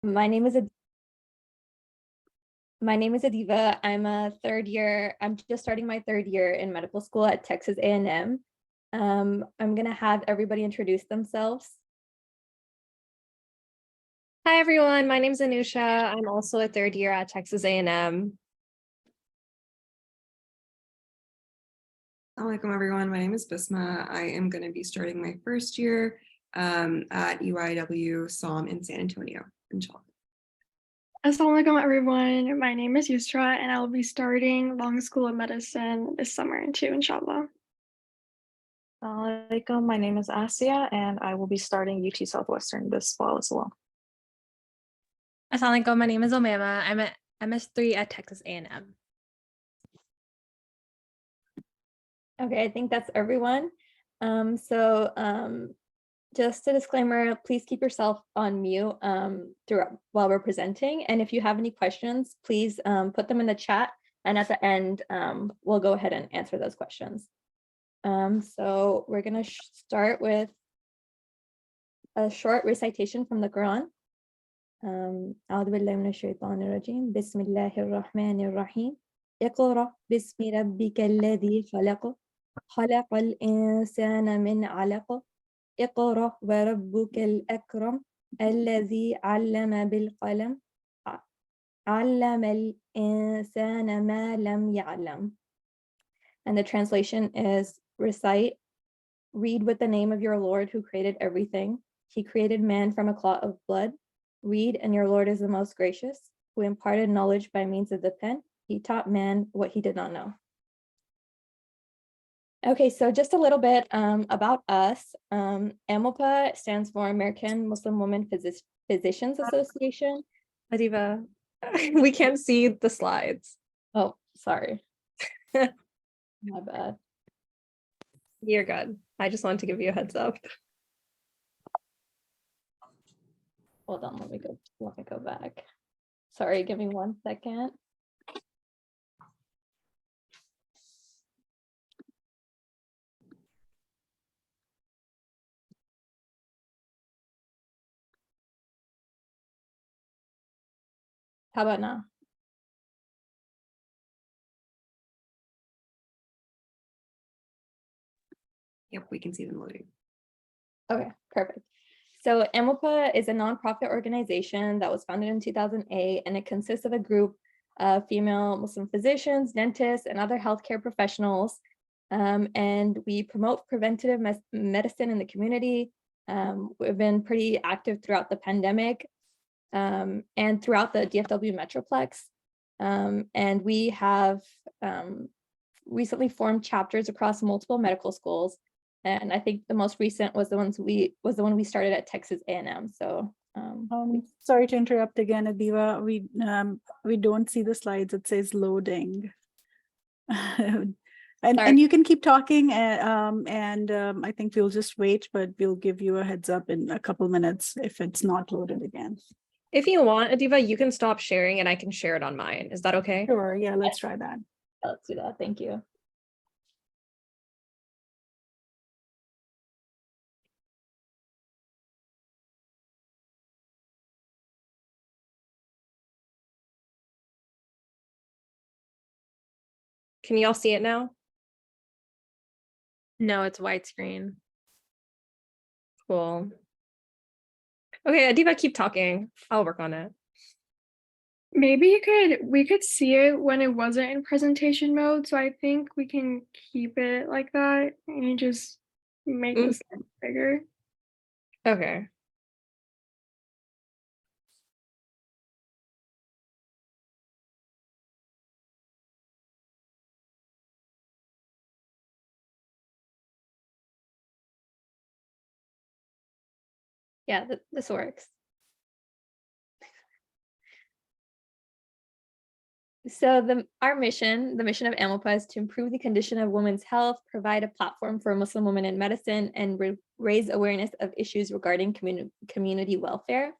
My name is Adiva. I'm a third year. I'm just starting my third year in medical school at Texas A&M. I'm gonna have everybody introduce themselves. Hi everyone, my name is Anushah. I'm also a third year at Texas A&M. Assalamu alaikum everyone, my name is Bisma. I am going to be starting my first year at UIW in San Antonio, inshallah. Assalamu alaikum everyone, my name is Yusra and I will be starting Long School of Medicine this summer too, inshallah. Assalamu alaikum, my name is Assiya and I will be starting UTSouthwestern this fall as well. Assalamu alaikum, my name is Umaymah. I'm at MS3 at Texas A&M. Okay, I think that's everyone. Just a disclaimer, please keep yourself on mute throughout while we're presenting. And if you have any questions, please put them in the chat. And at the end, we'll go ahead and answer those questions. So we're gonna start with a short recitation from the Quran. أعوذ بالله من الشيطان الرجيم بسم الله الرحمن الرحيم اقرأ باسم ربك الذي خلق خلق الإنسان من علق اقرأ وربك الأكرم الذي علم بالقلم علم الإنسان ما لم يعلم. And the translation is recite, read with the name of your Lord who created everything. He created man from a clot of blood. Read, and your Lord is the most gracious, who imparted knowledge by means of the pen. He taught man what he did not know. Okay, so just a little bit about us. AMWPA stands for American Muslim Women Physicians Association. Adiva, we can't see the slides. Oh, sorry. My bad. You're good. I just wanted to give you a heads up. Hold on, let me go back. Sorry, give me 1 second. How about now? Yep, we can see them loading. Okay, perfect. So AMWPA is a nonprofit organization that was founded in 2008, and it consists of a group of female Muslim physicians, dentists, and other healthcare professionals. And we promote preventative medicine in the community. We've been pretty active throughout the pandemic and throughout the DFW Metroplex. And we have recently formed chapters across multiple medical schools. And I think the most recent was the one we started at Texas A&M. So sorry to interrupt again, Adiva. We don't see the slides. It says loading. and you can keep talking and I think we'll just wait, but we'll give you a heads up in a couple minutes if it's not loaded again. If you want, Adiva, you can stop sharing and I can share it on mine. Is that okay? Sure, yeah, let's try that. Let's do that, thank you. Can you all see it now? No, it's widescreen. Cool. Okay, Adiva, keep talking. I'll work on it. Maybe we could see it when it wasn't in presentation mode, so I think we can keep it like that and you just make this bigger. Okay. Yeah, this works. So our mission, the mission of AMWPA, is to improve the condition of women's health, provide a platform for Muslim women in medicine, and raise awareness of issues regarding community welfare.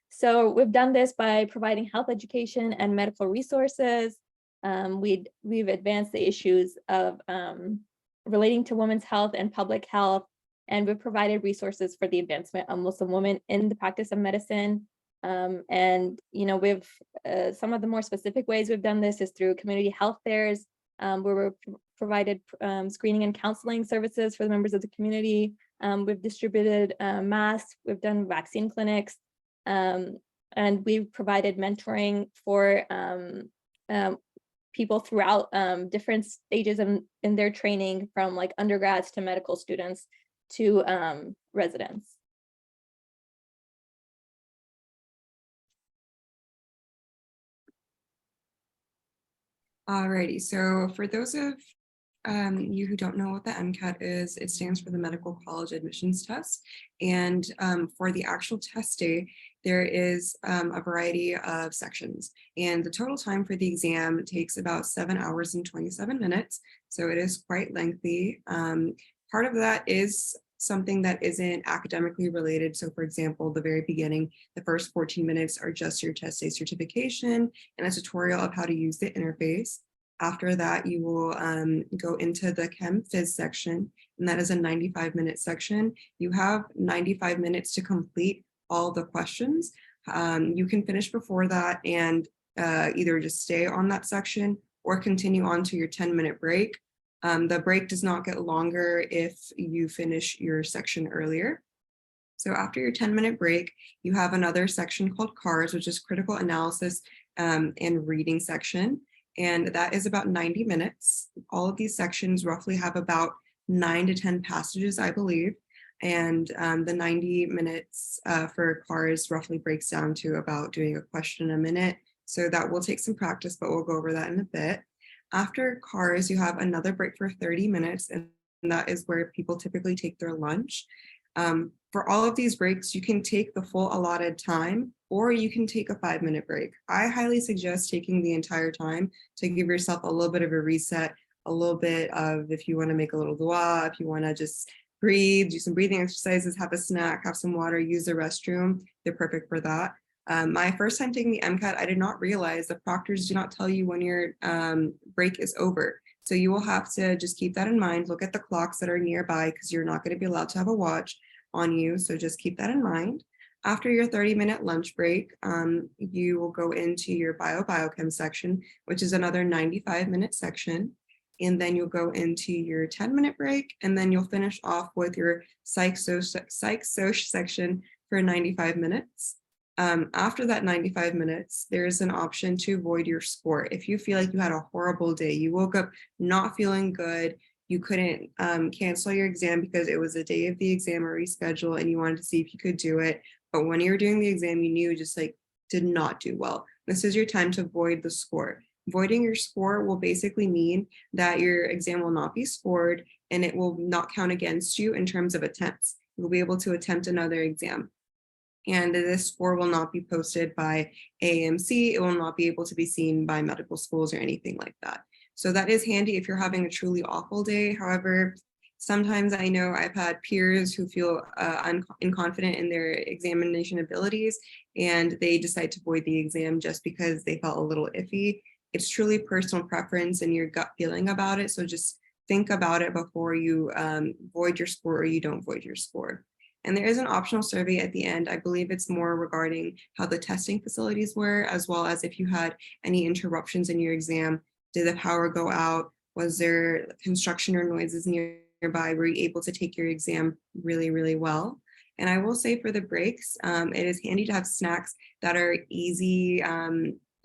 So we've done this by providing health education and medical resources. We've advanced the issues of relating to women's health and public health, and we've provided resources for the advancement of Muslim women in the practice of medicine. And, you know, we've, some of the more specific ways we've done this is through community health fairs, where we're provided screening and counseling services for the members of the community. We've distributed masks, we've done vaccine clinics, and we've provided mentoring for people throughout different stages in their training, from like undergrads to medical students to residents. Alrighty, so for those of you who don't know what the MCAT is, it stands for the Medical College Admissions Test. And for the actual test day, there is a variety of sections. And the total time for the exam takes about 7 hours and 27 minutes. So it is quite lengthy. Part of that is something that isn't academically related. So for example, the very beginning, the first 14 minutes are just your test day certification and a tutorial of how to use the interface. After that, you will go into the Chem Phys section, and that is a 95-minute section. You have 95 minutes to complete all the questions. You can finish before that and either just stay on that section or continue on to your 10-minute break. The break does not get longer if you finish your section earlier. So after your 10-minute break, you have another section called CARS, which is critical analysis and reading section. And that is about 90 minutes. All of these sections roughly have about 9 to 10 passages, I believe. And the 90 minutes for CARS roughly breaks down to about doing a question a minute. So that will take some practice, but we'll go over that in a bit. After CARS, you have another break for 30 minutes, and that is where people typically take their lunch. For all of these breaks, you can take the full allotted time, or you can take a 5-minute break. I highly suggest taking the entire time to give yourself a little bit of a reset, a little bit of, if you want to make a little dua, if you want to just breathe, do some breathing exercises, have a snack, have some water, use the restroom, they're perfect for that. My first time taking the MCAT, I did not realize the proctors do not tell you when your break is over. So you will have to just keep that in mind, look at the clocks that are nearby, because you're not going to be allowed to have a watch on you. So just keep that in mind. After your 30-minute lunch break, you will go into your BioChem section, which is another 95-minute section. And then you'll go into your 10-minute break, and then you'll finish off with your psych soc section for 95 minutes. After that 95 minutes, there's an option to void your score. If you feel like you had a horrible day, you woke up not feeling good, you couldn't cancel your exam because it was a day of the exam or reschedule, and you wanted to see if you could do it. But when you were doing the exam, you knew you just like did not do well. This is your time to void the score. Voiding your score will basically mean that your exam will not be scored and it will not count against you in terms of attempts. You'll be able to attempt another exam. And this score will not be posted by AMC. It will not be able to be seen by medical schools or anything like that. So that is handy if you're having a truly awful day. However, sometimes I know I've had peers who feel unconfident in their examination abilities, and they decide to void the exam just because they felt a little iffy. It's truly personal preference and your gut feeling about it. So just think about it before you void your score or you don't void your score. And there is an optional survey at the end. I believe it's more regarding how the testing facilities were, as well as if you had any interruptions in your exam. Did the power go out? Was there construction or noises nearby? Were you able to take your exam really, really well? And I will say for the breaks, it is handy to have snacks that are easy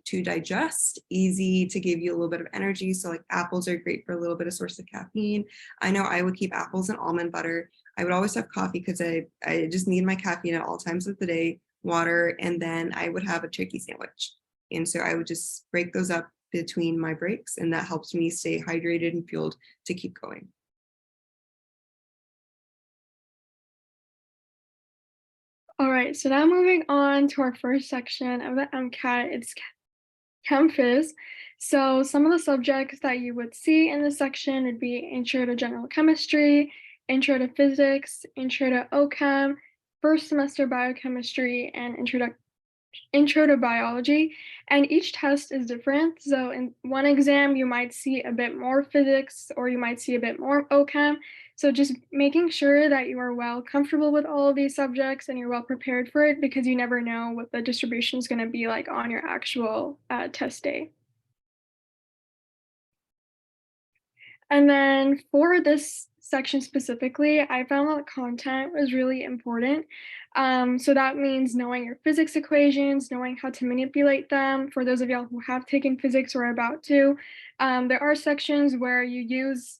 to digest, easy to give you a little bit of energy. So like apples are great for a little bit of source of caffeine. I know I would keep apples and almond butter. I would always have coffee because I just need my caffeine at all times of the day, water, and then I would have a turkey sandwich. And so I would just break those up between my breaks, and that helps me stay hydrated and fueled to keep going. All right, so now moving on to our first section of the MCAT, it's Chem Phys. So some of the subjects that you would see in this section would be Intro to General Chemistry, Intro to Physics, Intro to OChem, first semester Biochemistry, and intro to biology, and each test is different. So in one exam, you might see a bit more physics or you might see a bit more OChem. So just making sure that you are well comfortable with all of these subjects and you're well prepared for it, because you never know what the distribution is going to be like on your actual test day. And then for this section specifically, I found that content was really important. So that means knowing your physics equations, knowing how to manipulate them. For those of y'all who have taken physics or are about to, there are sections where you use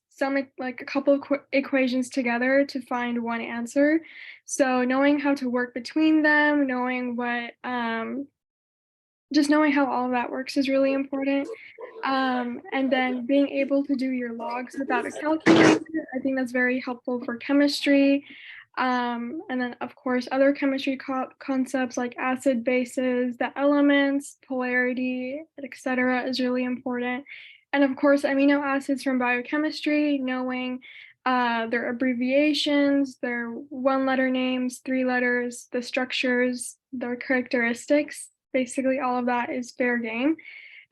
like a couple of equations together to find one answer. So knowing how to work between them, knowing what, just knowing how all of that works is really important. And then being able to do your logs without a calculator, I think that's very helpful for chemistry. And then of course, other chemistry concepts like acid bases, the elements, polarity, etc. is really important. And of course, amino acids from biochemistry, knowing their abbreviations, their 1-letter names, 3 letters, the structures, their characteristics, basically all of that is fair game.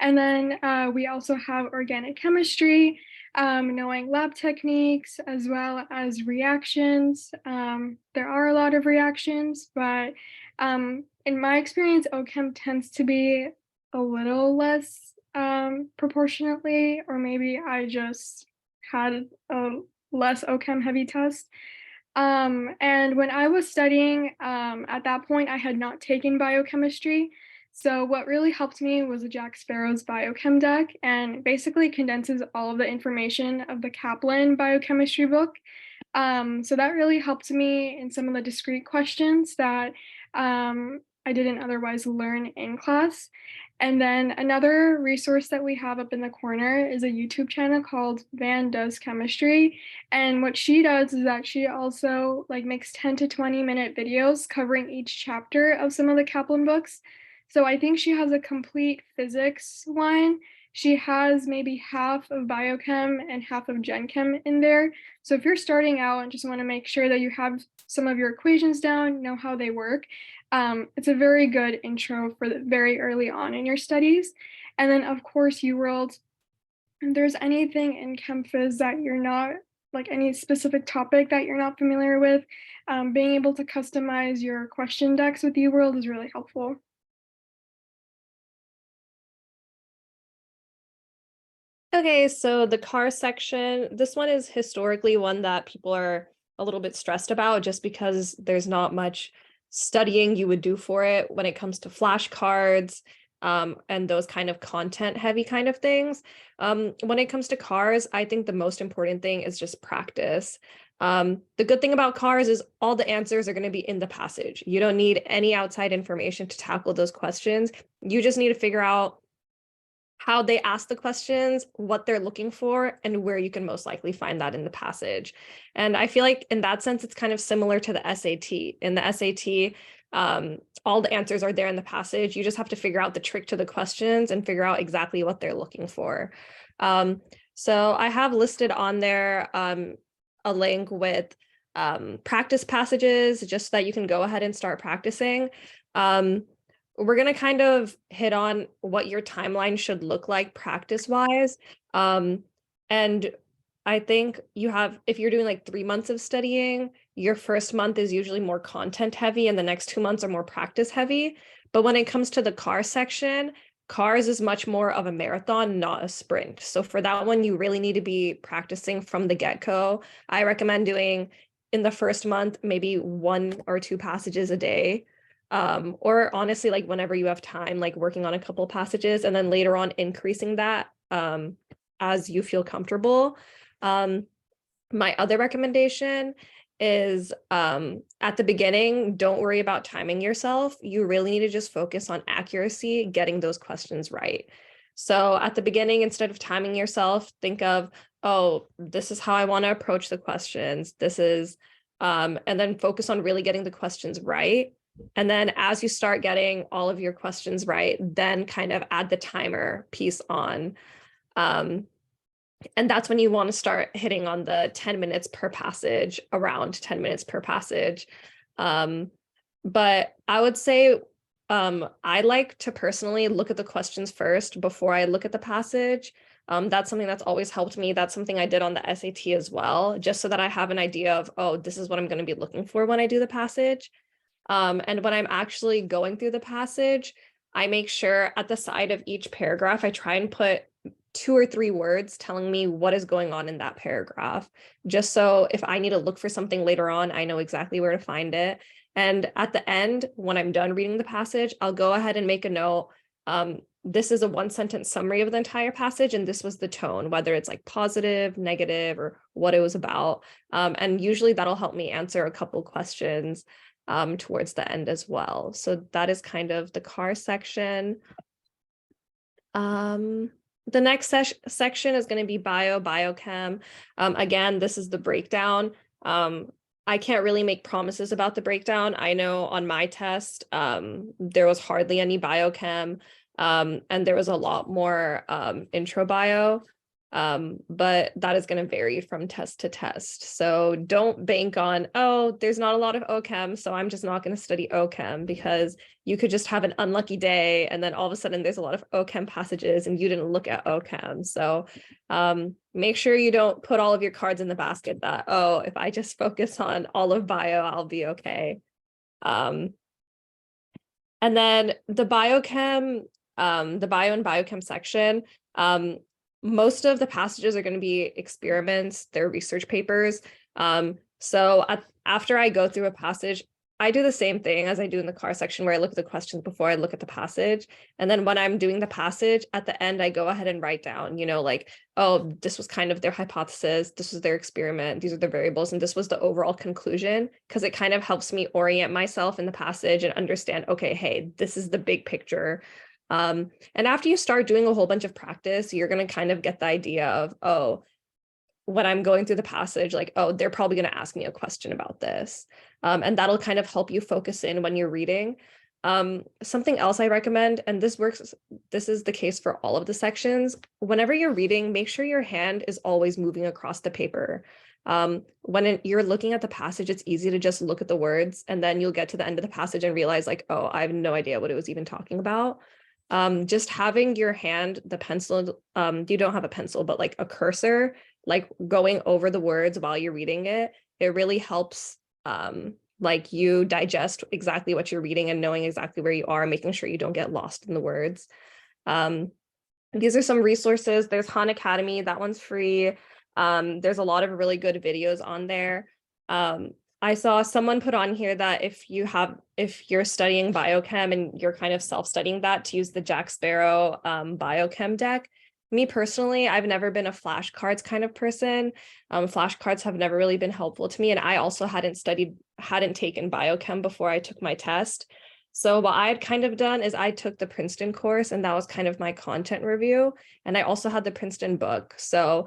And then we also have organic chemistry, knowing lab techniques as well as reactions. There are a lot of reactions, but in my experience, OChem tends to be a little less proportionately, or maybe I just had a less OChem heavy test. And when I was studying, at that point, I had not taken biochemistry. So what really helped me was Jack Sparrow's BioChem deck, and basically condenses all of the information of the Kaplan biochemistry book. So that really helped me in some of the discrete questions that I didn't otherwise learn in class. And then another resource that we have up in the corner is a YouTube channel called Van Does Chemistry. And what she does is that she also like makes 10 to 20-minute videos covering each chapter of some of the Kaplan books. So I think she has a complete physics one. She has maybe half of biochem and half of gen chem in there. So if you're starting out and just want to make sure that you have some of your equations down, know how they work, it's a very good intro for very early on in your studies. And then of course, UWorld, if there's anything in ChemPhys that you're not, like any specific topic that you're not familiar with, being able to customize your question decks with UWorld is really helpful. Okay, so the car section, this one is historically one that people are a little bit stressed about just because there's not much studying you would do for it when it comes to flashcards and those kind of content heavy kind of things. When it comes to cars, I think the most important thing is just practice. The good thing about cars is all the answers are going to be in the passage. You don't need any outside information to tackle those questions. You just need to figure out how they ask the questions, what they're looking for, and where you can most likely find that in the passage. And I feel like in that sense, it's kind of similar to the SAT. In the SAT, all the answers are there in the passage. You just have to figure out the trick to the questions and figure out exactly what they're looking for. So I have listed on there a link with practice passages just so that you can go ahead and start practicing. We're going to kind of hit on what your timeline should look like practice-wise. And I think you have, if you're doing like 3 months of studying, your first month is usually more content heavy and the next 2 months are more practice heavy. But when it comes to the car section, cars is much more of a marathon, not a sprint. So for that one, you really need to be practicing from the get-go. I recommend doing in the first month, maybe 1 or 2 passages a day. Or honestly, like whenever you have time, like working on a couple passages and then later on increasing that as you feel comfortable. My other recommendation is at the beginning, don't worry about timing yourself. You really need to just focus on accuracy, getting those questions right. So at the beginning, instead of timing yourself, think of, oh, this is how I want to approach the questions. This is, and then focus on really getting the questions right. And then as you start getting all of your questions right, then kind of add the timer piece on. And that's when you want to start hitting on the 10 minutes per passage, around 10 minutes per passage. But I would say I like to personally look at the questions first before I look at the passage. That's something that's always helped me. That's something I did on the SAT as well, just so that I have an idea of, oh, this is what I'm going to be looking for when I do the passage. And when I'm actually going through the passage, I make sure at the side of each paragraph, I try and put 2 or 3 words telling me what is going on in that paragraph, just so if I need to look for something later on, I know exactly where to find it. And at the end, when I'm done reading the passage, I'll go ahead and make a note. This is a 1-sentence summary of the entire passage, and this was the tone, whether it's like positive, negative, or what it was about. And usually that'll help me answer a couple questions towards the end as well. So that is kind of the car section. The next section is going to be biochem. Again, this is the breakdown. I can't really make promises about the breakdown. I know on my test, there was hardly any biochem, and there was a lot more intro bio. But that is going to vary from test to test. So don't bank on, oh, there's not a lot of OChem, so I'm just not going to study OChem, because you could just have an unlucky day and then all of a sudden there's a lot of OChem passages and you didn't look at OChem. So make sure you don't put all of your cards in the basket that, oh, if I just focus on all of bio, I'll be okay. And then the biochem, the bio and biochem section, most of the passages are going to be experiments, they're research papers. So after I go through a passage, I do the same thing as I do in the car section, where I look at the questions before I look at the passage. And then when I'm doing the passage, at the end, I go ahead and write down, you know, like, oh, this was kind of their hypothesis, this was their experiment, these are the variables, and this was the overall conclusion, because it kind of helps me orient myself in the passage and understand, okay, hey, this is the big picture. And after you start doing a whole bunch of practice, you're going to kind of get the idea of, oh, when I'm going through the passage, like, oh, they're probably going to ask me a question about this. And that'll kind of help you focus in when you're reading. Something else I recommend, and this is the case for all of the sections, whenever you're reading, make sure your hand is always moving across the paper. When you're looking at the passage, it's easy to just look at the words, and then you'll get to the end of the passage and realize, like, oh, I have no idea what it was even talking about. Just having your hand, the pencil, you don't have a pencil, but like a cursor, like going over the words while you're reading it, it really helps like you digest exactly what you're reading and knowing exactly where you are, making sure you don't get lost in the words. These are some resources. There's Khan Academy, that one's free. There's a lot of really good videos on there. I saw someone put on here that if you're studying biochem and you're kind of self-studying that, to use the Jack Sparrow BioChem deck. Me personally, I've never been a flashcards kind of person. Flashcards have never really been helpful to me. And I also hadn't taken biochem before I took my test. So what I had kind of done is I took the Princeton course, and that was kind of my content review. And I also had the Princeton book. So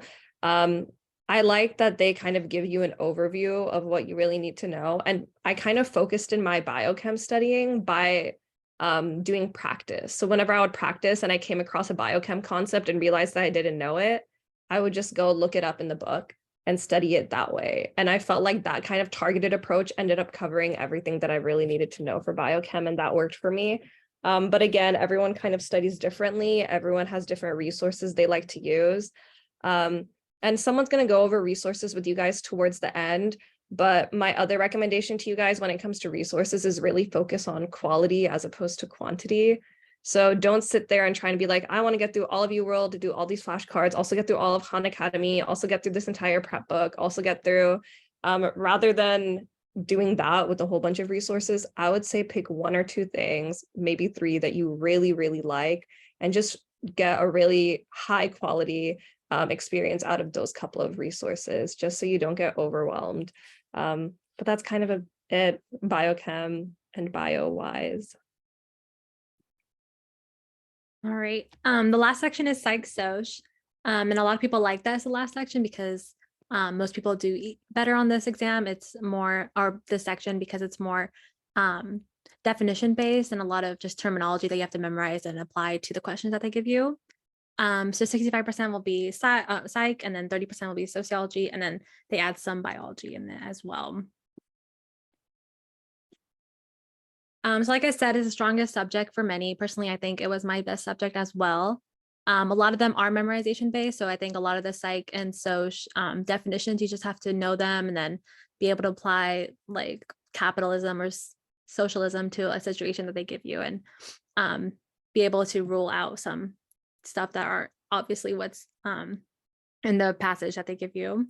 I like that they kind of give you an overview of what you really need to know. And I kind of focused in my biochem studying by doing practice. So whenever I would practice and I came across a biochem concept and realized that I didn't know it, I would just go look it up in the book and study it that way. And I felt like that kind of targeted approach ended up covering everything that I really needed to know for biochem, and that worked for me. But again, everyone kind of studies differently. Everyone has different resources they like to use. And someone's going to go over resources with you guys towards the end. But my other recommendation to you guys when it comes to resources is really focus on quality as opposed to quantity. So don't sit there and try and be like, I want to get through all of UWorld to do all these flashcards, also get through all of Khan Academy, also get through this entire prep book, also get through, rather than doing that with a whole bunch of resources, I would say pick 1 or 2 things, maybe 3 that you really, really like, and just get a really high quality experience out of those couple of resources, just so you don't get overwhelmed. But that's kind of it, biochem and bio wise. All right. The last section is psych soc. And a lot of people like that as the last section because most people do better on this exam. It's more, or this section, because it's more definition based and a lot of just terminology that you have to memorize and apply to the questions that they give you. So 65% will be psych, and then 30% will be sociology, and then they add some biology in there as well. So like I said, it's the strongest subject for many. Personally, I think it was my best subject as well. A lot of them are memorization based. So I think a lot of the psych and soc definitions, you just have to know them and then be able to apply like capitalism or socialism to a situation that they give you, and be able to rule out some stuff that are obviously what's in the passage that they give you.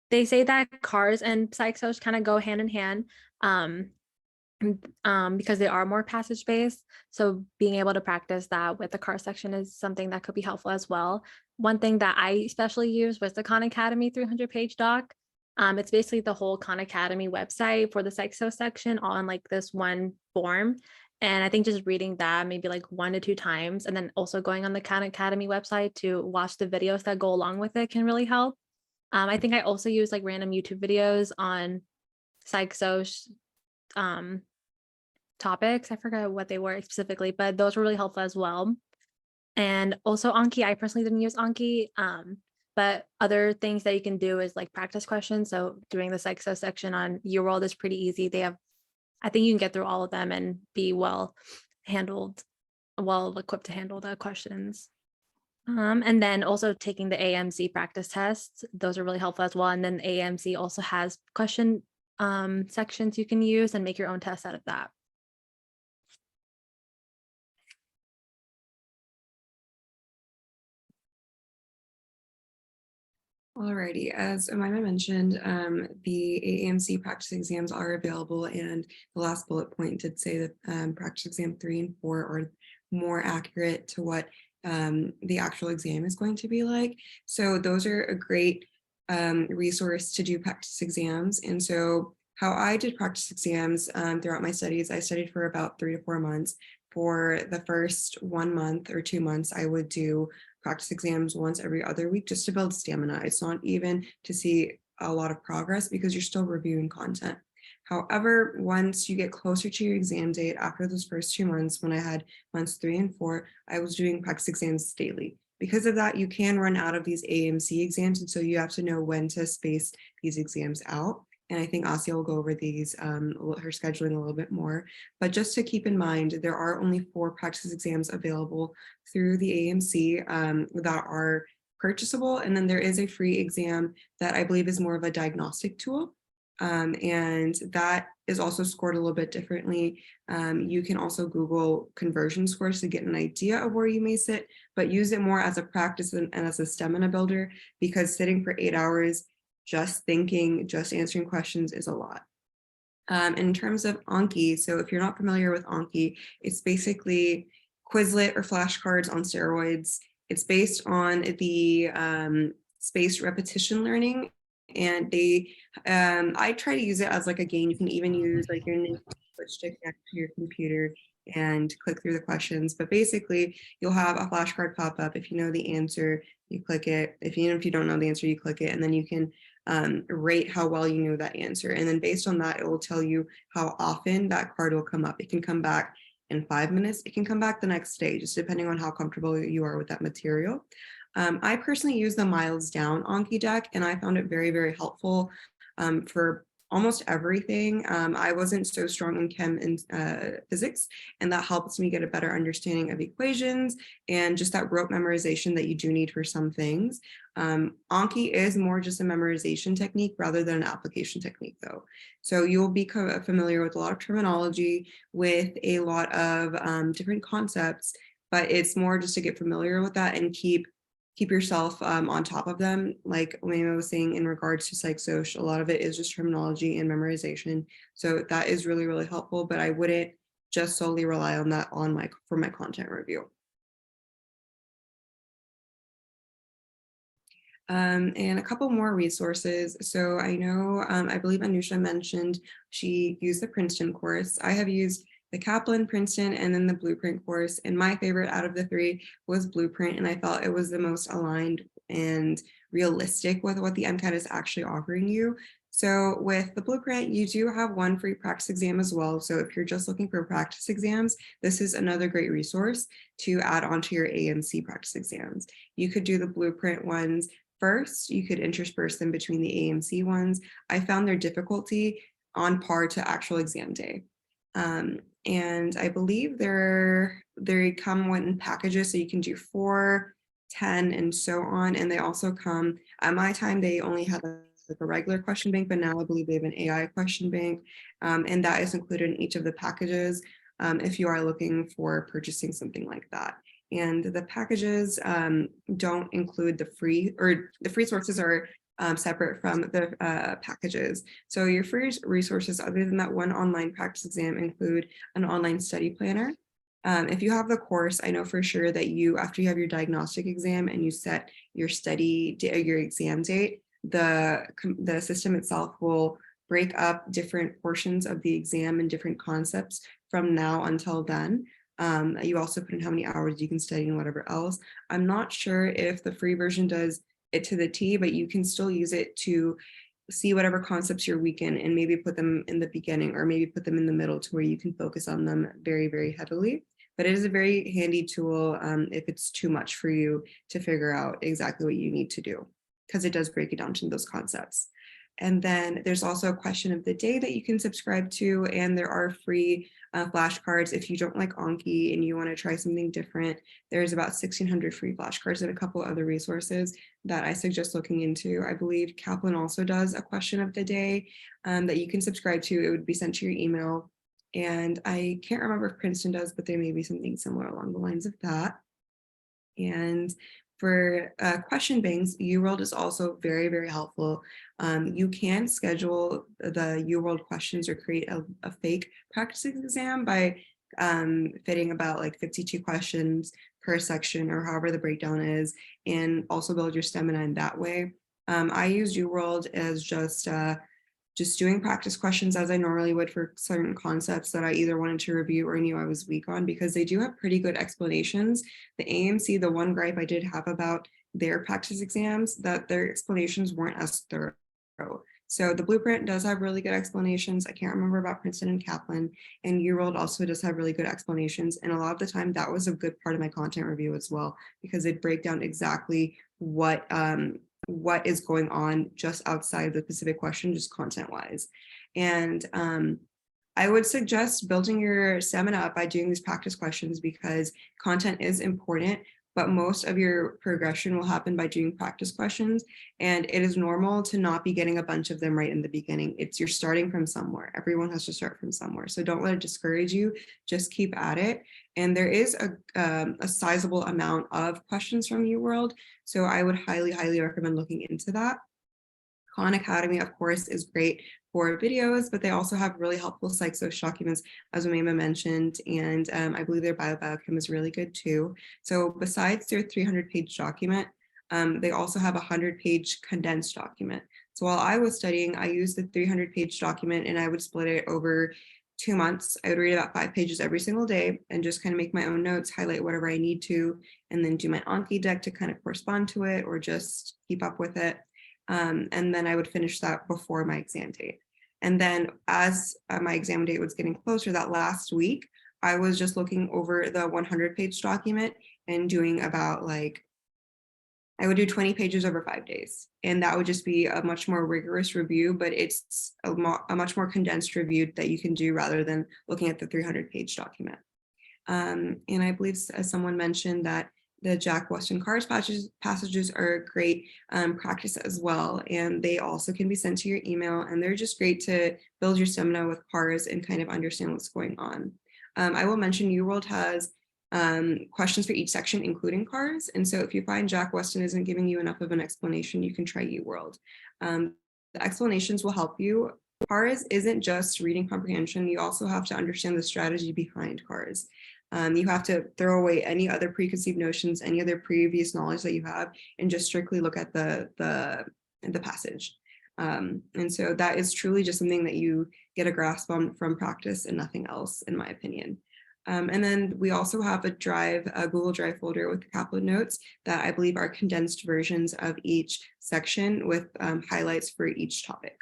They say that cars and psych soc kind of go hand in hand, because they are more passage based. So being able to practice that with the car section is something that could be helpful as well. One thing that I especially used was the Khan Academy 300-page doc. It's basically the whole Khan Academy website for the psych soc section all in like this one form. And I think just reading that maybe like 1 to 2 times, and then also going on the Khan Academy website to watch the videos that go along with it can really help. I think I also use like random YouTube videos on psych soc topics. I forgot what they were specifically, but those were really helpful as well. And also Anki, I personally didn't use Anki, but other things that you can do is like practice questions. So doing the psych soc section on Your World is pretty easy. They have, I think you can get through all of them and be well equipped to handle the questions. And then also taking the AMC practice tests, those are really helpful as well. And then AMC also has question sections you can use and make your own tests out of that. Alrighty, as Umaymah mentioned, the AAMC practice exams are available, and the last bullet point did say that practice exam 3 and 4 are more accurate to what the actual exam is going to be like. So those are a great resource to do practice exams. And so how I did practice exams throughout my studies, I studied for about 3 to 4 months. For the first 1 month or 2 months, I would do practice exams once every other week just to build stamina. It's not even to see a lot of progress because you're still reviewing content. However, once you get closer to your exam date, after those first 2 months, when I had months 3 and 4, I was doing practice exams daily. Because of that, you can run out of these AMC exams, and so you have to know when to space these exams out. And I think Assiya will go over these, her scheduling a little bit more. But just to keep in mind, there are only 4 practice exams available through the AMC that are purchasable. And then there is a free exam that I believe is more of a diagnostic tool. And that is also scored a little bit differently. You can also Google conversion scores to get an idea of where you may sit, but use it more as a practice and as a stamina builder, because sitting for 8 hours, just thinking, just answering questions is a lot. In terms of Anki, so if you're not familiar with Anki, it's basically Quizlet or flashcards on steroids. It's based on the spaced repetition learning, and I try to use it as like a game. You can even use like your switch to connect to your computer and click through the questions. But basically, you'll have a flashcard pop up. If you know the answer, you click it. If you don't know the answer, you click it, and then you can rate how well you know that answer. And then based on that, it will tell you how often that card will come up. It can come back in 5 minutes. It can come back the next day, just depending on how comfortable you are with that material. I personally use the Miles Down Anki deck, and I found it very, very helpful for almost everything. I wasn't so strong in chem and physics, and that helps me get a better understanding of equations and just that rote memorization that you do need for some things. Anki is more just a memorization technique rather than an application technique, though. So you'll be familiar with a lot of terminology, with a lot of different concepts, but it's more just to get familiar with that and keep yourself on top of them. Like Umaymah was saying in regards to psych soc, a lot of it is just terminology and memorization. So that is really, really helpful, but I wouldn't just solely rely on that for my content review. And a couple more resources. So I know, I believe Anushah mentioned she used the Princeton course. I have used the Kaplan, Princeton, and then the Blueprint course. And my favorite out of the 3 was Blueprint. And I thought it was the most aligned and realistic with what the MCAT is actually offering you. So with the Blueprint, you do have 1 free practice exam as well. So if you're just looking for practice exams, this is another great resource to add onto your AMC practice exams. You could do the Blueprint ones first. You could intersperse them between the AMC ones. I found their difficulty on par to actual exam day. And I believe they come in packages, so you can do 4, 10, and so on. And they also come, at my time, they only had like a regular question bank, but now I believe they have an AI question bank. And that is included in each of the packages if you are looking for purchasing something like that. And the packages don't include the free, or the free sources are separate from the packages. So your free resources, other than that one online practice exam, include an online study planner. If you have the course, I know for sure that after you have your diagnostic exam and you set your your exam date, the system itself will break up different portions of the exam and different concepts from now until then. You also put in how many hours you can study and whatever else. I'm not sure if the free version does it to the T, but you can still use it to see whatever concepts you're weak in and maybe put them in the beginning or maybe put them in the middle to where you can focus on them very, very heavily. But it is a very handy tool if it's too much for you to figure out exactly what you need to do, because it does break it down to those concepts. And then there's also a question of the day that you can subscribe to, and there are free flashcards. If you don't like Anki and you want to try something different, there's about 1,600 free flashcards and a couple other resources that I suggest looking into. I believe Kaplan also does a question of the day that you can subscribe to. It would be sent to your email. And I can't remember if Princeton does, but there may be something similar along the lines of that. And for question banks, UWorld is also very, very helpful. You can schedule the UWorld questions or create a fake practice exam by fitting about like 52 questions per section or however the breakdown is, and also build your stamina in that way. I use UWorld as just doing practice questions as I normally would for certain concepts that I either wanted to review or knew I was weak on, because they do have pretty good explanations. The AMC, the one gripe I did have about their practice exams, that their explanations weren't as thorough. So the Blueprint does have really good explanations. I can't remember about Princeton and Kaplan, and UWorld also does have really good explanations. And a lot of the time that was a good part of my content review as well, because it break down exactly what is going on just outside of the specific question, just content wise. And I would suggest building your stamina up by doing these practice questions, because content is important, but most of your progression will happen by doing practice questions. And it is normal to not be getting a bunch of them right in the beginning. You're starting from somewhere. Everyone has to start from somewhere. So don't let it discourage you, just keep at it. And there is a sizable amount of questions from UWorld. So I would highly, highly recommend looking into that. Khan Academy, of course, is great for videos, but they also have really helpful psych-social documents, as Umaymah mentioned, and I believe their BioChem is really good too. So besides their 300-page document, they also have a 100-page condensed document. So while I was studying, I used the 300-page document and I would split it over 2 months. I would read about 5 pages every single day and just kind of make my own notes, highlight whatever I need to, and then do my Anki deck to kind of correspond to it or just keep up with it. And then I would finish that before my exam date. And then as my exam date was getting closer, that last week, I was just looking over the 100-page document and doing about I would do 20 pages over 5 days. And that would just be a much more rigorous review, but it's a much more condensed review that you can do rather than looking at the 300-page document. And I believe, as someone mentioned, that the Jack Weston CARS passages are a great practice as well. And they also can be sent to your email, and they're just great to build your stamina with CARS and kind of understand what's going on. I will mention UWorld has questions for each section, including CARS. And so if you find Jack Weston isn't giving you enough of an explanation, you can try UWorld. The explanations will help you. CARS isn't just reading comprehension. You also have to understand the strategy behind CARS. You have to throw away any other preconceived notions, any other previous knowledge that you have, and just strictly look at the passage. And so that is truly just something that you get a grasp on from practice and nothing else, in my opinion. And then we also have a Google Drive folder with Kaplan notes that I believe are condensed versions of each section with highlights for each topic.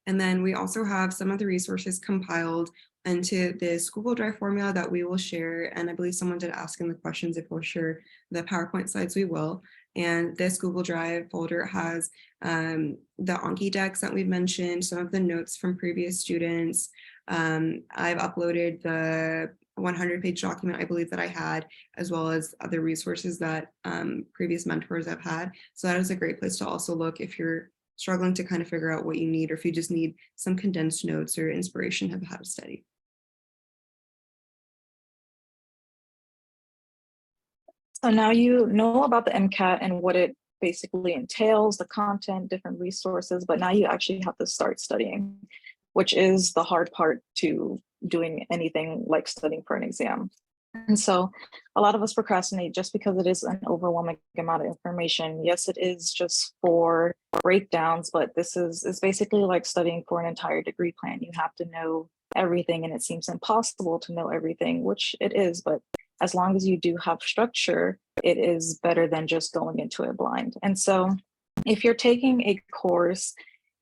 And then we also have some of the resources compiled into this Google Drive formula that we will share. And I believe someone did ask in the questions if we'll share the PowerPoint slides, we will. And this Google Drive folder has the Anki Decks that we've mentioned, some of the notes from previous students. I've uploaded the 100-page document I believe that I had, as well as other resources that previous mentors have had. So that is a great place to also look if you're struggling to kind of figure out what you need, or if you just need some condensed notes or inspiration of how to study. So now you know about the MCAT and what it basically entails, the content, different resources, but now you actually have to start studying, which is the hard part to doing anything like studying for an exam. And so a lot of us procrastinate just because it is an overwhelming amount of information. Yes, it is just for breakdowns, but this is basically like studying for an entire degree plan. You have to know everything, and it seems impossible to know everything, which it is, but as long as you do have structure, it is better than just going into it blind. And so if you're taking a course,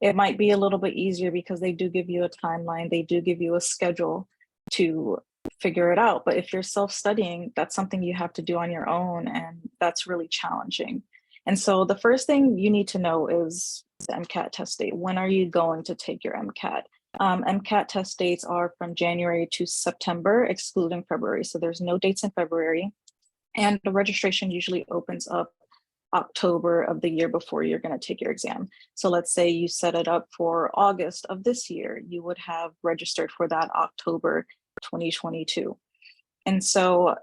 it might be a little bit easier because they do give you a timeline, they do give you a schedule to figure it out. But if you're self-studying, that's something you have to do on your own, and that's really challenging. And so the first thing you need to know is the MCAT test date. When are you going to take your MCAT? MCAT test dates are from January to September, excluding February. So there's no dates in February. And the registration usually opens up October of the year before you're going to take your exam. So let's say you set it up for August of this year, you would have registered for that October 2022. And so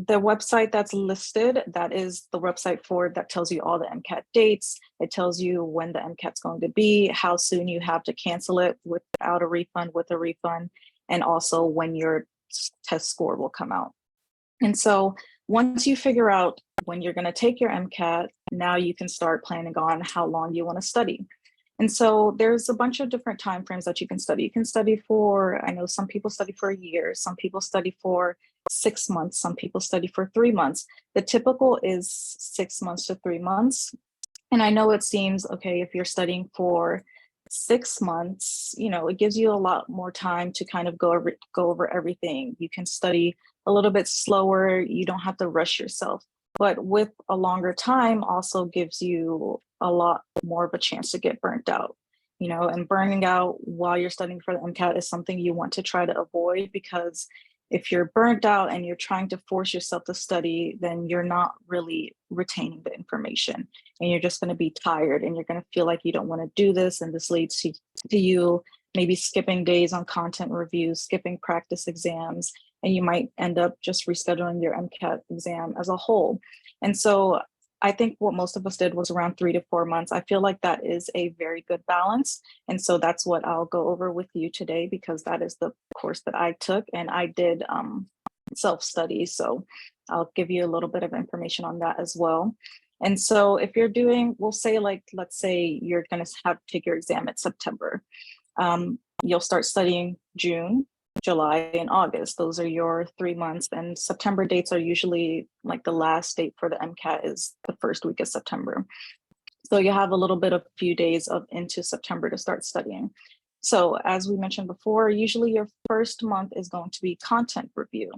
the website that's listed, that is the website that tells you all the MCAT dates. It tells you when the MCAT's going to be, how soon you have to cancel it without a refund, with a refund, and also when your test score will come out. And so once you figure out when you're going to take your MCAT, now you can start planning on how long you want to study. And so there's a bunch of different timeframes that you can study. You can study for, I know some people study for a year, some people study for 6 months, some people study for 3 months. The typical is 6 months to 3 months. And I know it seems, okay, if you're studying for 6 months, it gives you a lot more time to kind of go over everything. You can study a little bit slower. You don't have to rush yourself. But with a longer time also gives you a lot more of a chance to get burnt out, and burning out while you're studying for the MCAT is something you want to try to avoid, because if you're burnt out and you're trying to force yourself to study, then you're not really retaining the information, and you're just going to be tired, and you're going to feel like you don't want to do this. And this leads to you maybe skipping days on content reviews, skipping practice exams, and you might end up just rescheduling your MCAT exam as a whole. And so I think what most of us did was around 3 to 4 months. I feel like that is a very good balance. And so that's what I'll go over with you today, because that is the course that I took, and I did self-study. So I'll give you a little bit of information on that as well. And so if you're doing, let's say you're going to have to take your exam in September. You'll start studying June, July, and August. Those are your 3 months. And September dates are usually like the last date for the MCAT is the first week of September. So you have a little bit of few days into September to start studying. So as we mentioned before, usually your first month is going to be content review.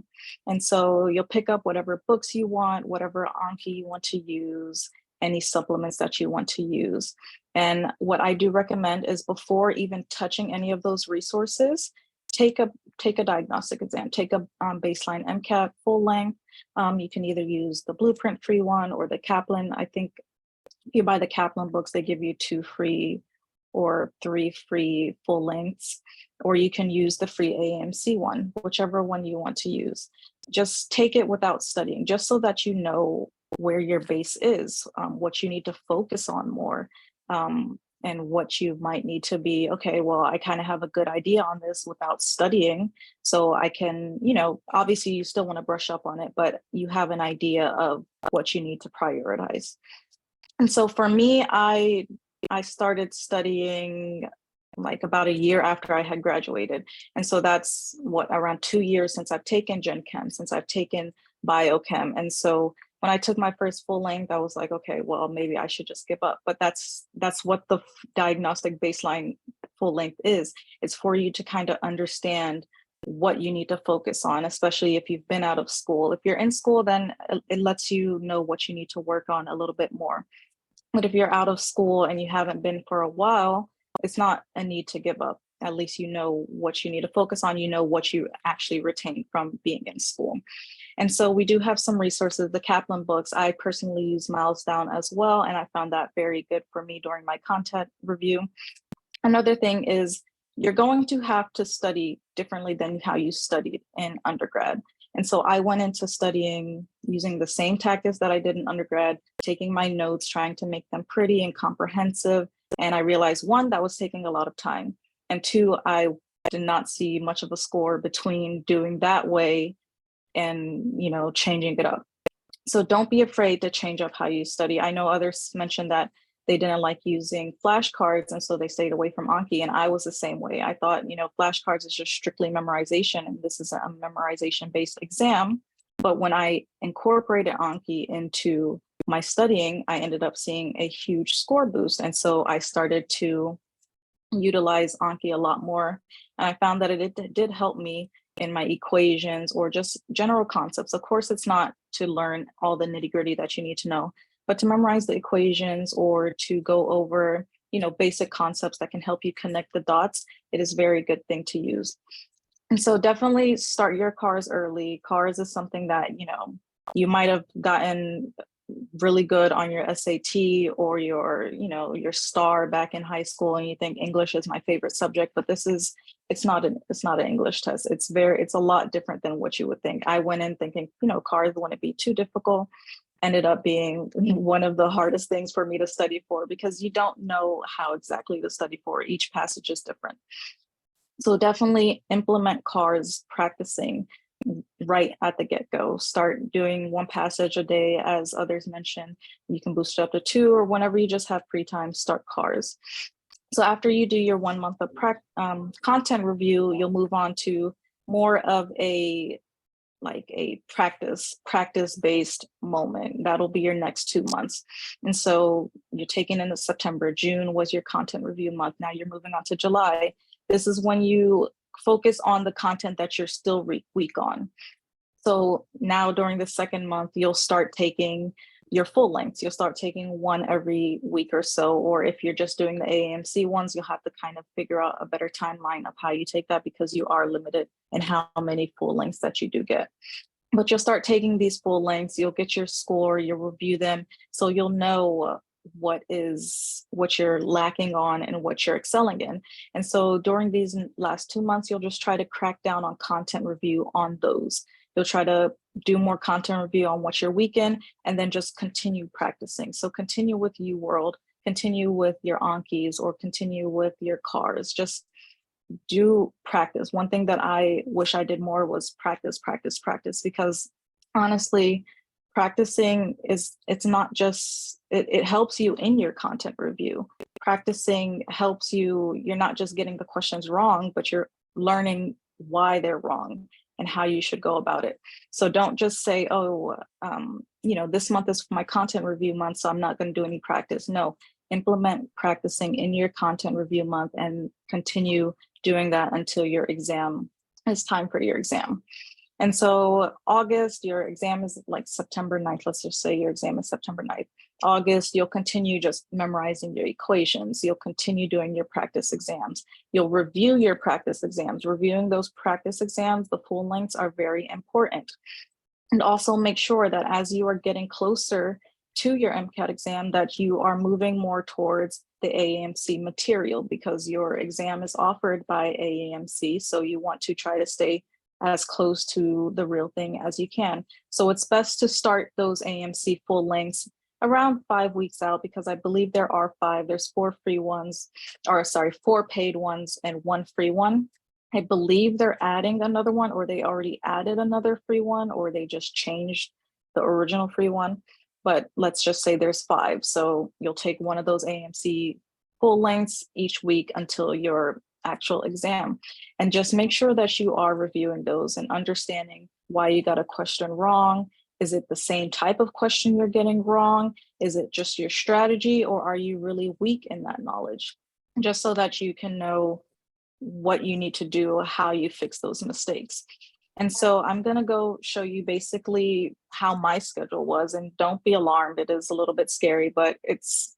And so you'll pick up whatever books you want, whatever Anki you want to use, any supplements that you want to use. And what I do recommend is, before even touching any of those resources, take a diagnostic exam, take a baseline MCAT full length. You can either use the blueprint free one or the Kaplan. I think if you buy the Kaplan books, they give you 2 free or 3 free full lengths, or you can use the free AMC one, whichever one you want to use. Just take it without studying, just so that you know where your base is, what you need to focus on more. And what you might need to be, okay, well, I kind of have a good idea on this without studying. So I can, obviously you still want to brush up on it, but you have an idea of what you need to prioritize. And so for me, I started studying like about a year after I had graduated. And so that's around 2 years since I've taken Gen Chem, since I've taken BioChem. And so when I took my first full length, I was like, okay, well, maybe I should just give up. But that's what the diagnostic baseline full length is. It's for you to kind of understand what you need to focus on, especially if you've been out of school. If you're in school, then it lets you know what you need to work on a little bit more. But if you're out of school and you haven't been for a while, it's not a need to give up. At least you know what you need to focus on, you know what you actually retain from being in school. And so we do have some resources, the Kaplan books. I personally use Miles Down as well, and I found that very good for me during my content review. Another thing is you're going to have to study differently than how you studied in undergrad. And so I went into studying using the same tactics that I did in undergrad, taking my notes, trying to make them pretty and comprehensive. And I realized, one, that was taking a lot of time. And two, I did not see much of a score between doing that way and, you know, changing it up. So don't be afraid to change up how you study. I know others mentioned that they didn't like using flashcards, and so they stayed away from Anki. And I was the same way. I thought, you know, flashcards is just strictly memorization, and this is a memorization-based exam. But when I incorporated Anki into my studying, I ended up seeing a huge score boost. And so I started to utilize Anki a lot more. And I found that it did help me in my equations or just general concepts. Of course, it's not to learn all the nitty-gritty that you need to know, but to memorize the equations or to go over, you know, basic concepts that can help you connect the dots, it is a very good thing to use. And so definitely start your CARS early. CARS is something that, you know, you might have gotten really good on your SAT or your, you know, your STAR back in high school, and you think English is my favorite subject, but it's not an English test. It's a lot different than what you would think. I went in thinking, you know, CARS wouldn't be too difficult. Ended up being one of the hardest things for me to study for, because you don't know how exactly to study for. Each passage is different. So definitely implement CARS practicing right at the get-go. Start doing one passage a day, as others mentioned. You can boost it up to 2, or whenever you just have free time, start CARS. So after you do your 1 month of content review, you'll move on to more of a practice-based moment. That'll be your next 2 months. And so you're taking into September. June was your content review month. Now you're moving on to July. This is when you focus on the content that you're still weak on. So now during the second month, you'll start taking your full lengths. You'll start taking one every week or so, or if you're just doing the AAMC ones, you'll have to kind of figure out a better timeline of how you take that, because you are limited in how many full lengths that you do get. But you'll start taking these full lengths, you'll get your score, you'll review them, so you'll know what you're lacking on and what you're excelling in. And so during these last 2 months, you'll just try to crack down on content review on those. You'll try to do more content review on what you're weak in, and then just continue practicing. So continue with UWorld, continue with your Ankis, or continue with your CARS. Just do practice. One thing that I wish I did more was practice, because honestly, practicing it's not just, it helps you in your content review. Practicing helps you, you're not just getting the questions wrong, but you're learning why they're wrong and how you should go about it. So don't just say, oh, you know, this month is my content review month, so I'm not going to do any practice. No, implement practicing in your content review month and continue doing that until your exam is time for your exam. And so August, your exam is like September 9th. Let's just say your exam is September 9th. August, you'll continue just memorizing your equations. You'll continue doing your practice exams. You'll review your practice exams. Reviewing those practice exams, the full lengths, are very important. And also make sure that as you are getting closer to your MCAT exam, that you are moving more towards the AAMC material, because your exam is offered by AAMC. So you want to try to stay as close to the real thing as you can. So it's best to start those AMC full lengths around 5 weeks out, because I believe there are 5. There's 4 free ones, or sorry, 4 paid ones and 1 free one. I believe they're adding another one, or they already added another free one, or they just changed the original free one. But let's just say there's 5. So you'll take one of those AMC full lengths each week until your actual exam. And just make sure that you are reviewing those and understanding why you got a question wrong. Is it the same type of question you're getting wrong? Is it just your strategy, or are you really weak in that knowledge? Just so that you can know what you need to do, how you fix those mistakes. And so I'm going to go show you basically how my schedule was, and don't be alarmed. It is a little bit scary, but it's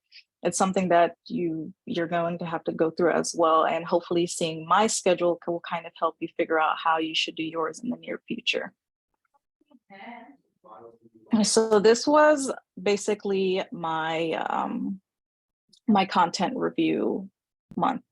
something that you're going to have to go through as well. And hopefully seeing my schedule will kind of help you figure out how you should do yours in the near future. So this was basically my my content review month.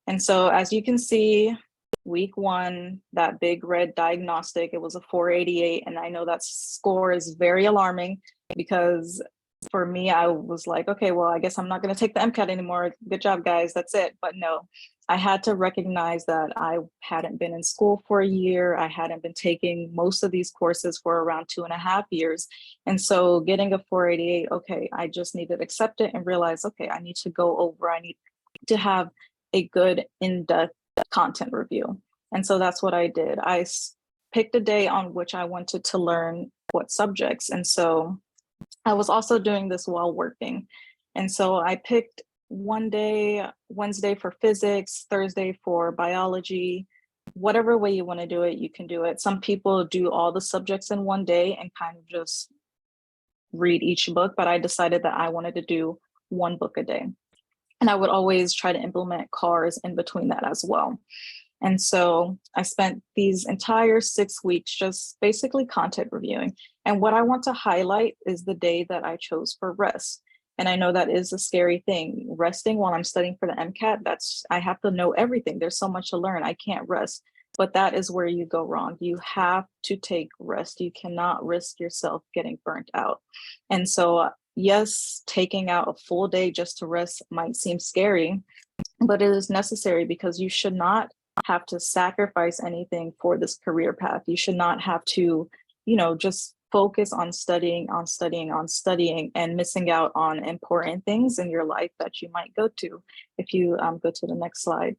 And so as you can see, week 1, that big red diagnostic, it was a 488. And I know that score is very alarming, because for me, I was like, okay, well, I guess I'm not going to take the MCAT anymore. Good job, guys. That's it. But no, I had to recognize that I hadn't been in school for a year. I hadn't been taking most of these courses for around 2.5 years. And so getting a 488, okay, I just need to accept it and realize, okay, I need to go over, I need to have a good in-depth content review. And so that's what I did. I picked a day on which I wanted to learn what subjects. And so I was also doing this while working. And so I picked one day, Wednesday for physics, Thursday for biology, whatever way you want to do it, you can do it. Some people do all the subjects in one day and kind of just read each book, but I decided that I wanted to do one book a day. And I would always try to implement CARs in between that as well. And so I spent these entire 6 weeks just basically content reviewing. And what I want to highlight is the day that I chose for rest. And I know that is a scary thing. Resting while I'm studying for the MCAT, I have to know everything. There's so much to learn. I can't rest. But that is where you go wrong. You have to take rest. You cannot risk yourself getting burnt out. And so, yes, taking out a full day just to rest might seem scary, but it is necessary, because you should not have to sacrifice anything for this career path. You should not have to, just focus on studying and missing out on important things in your life that you might go to. If you go to the next slide.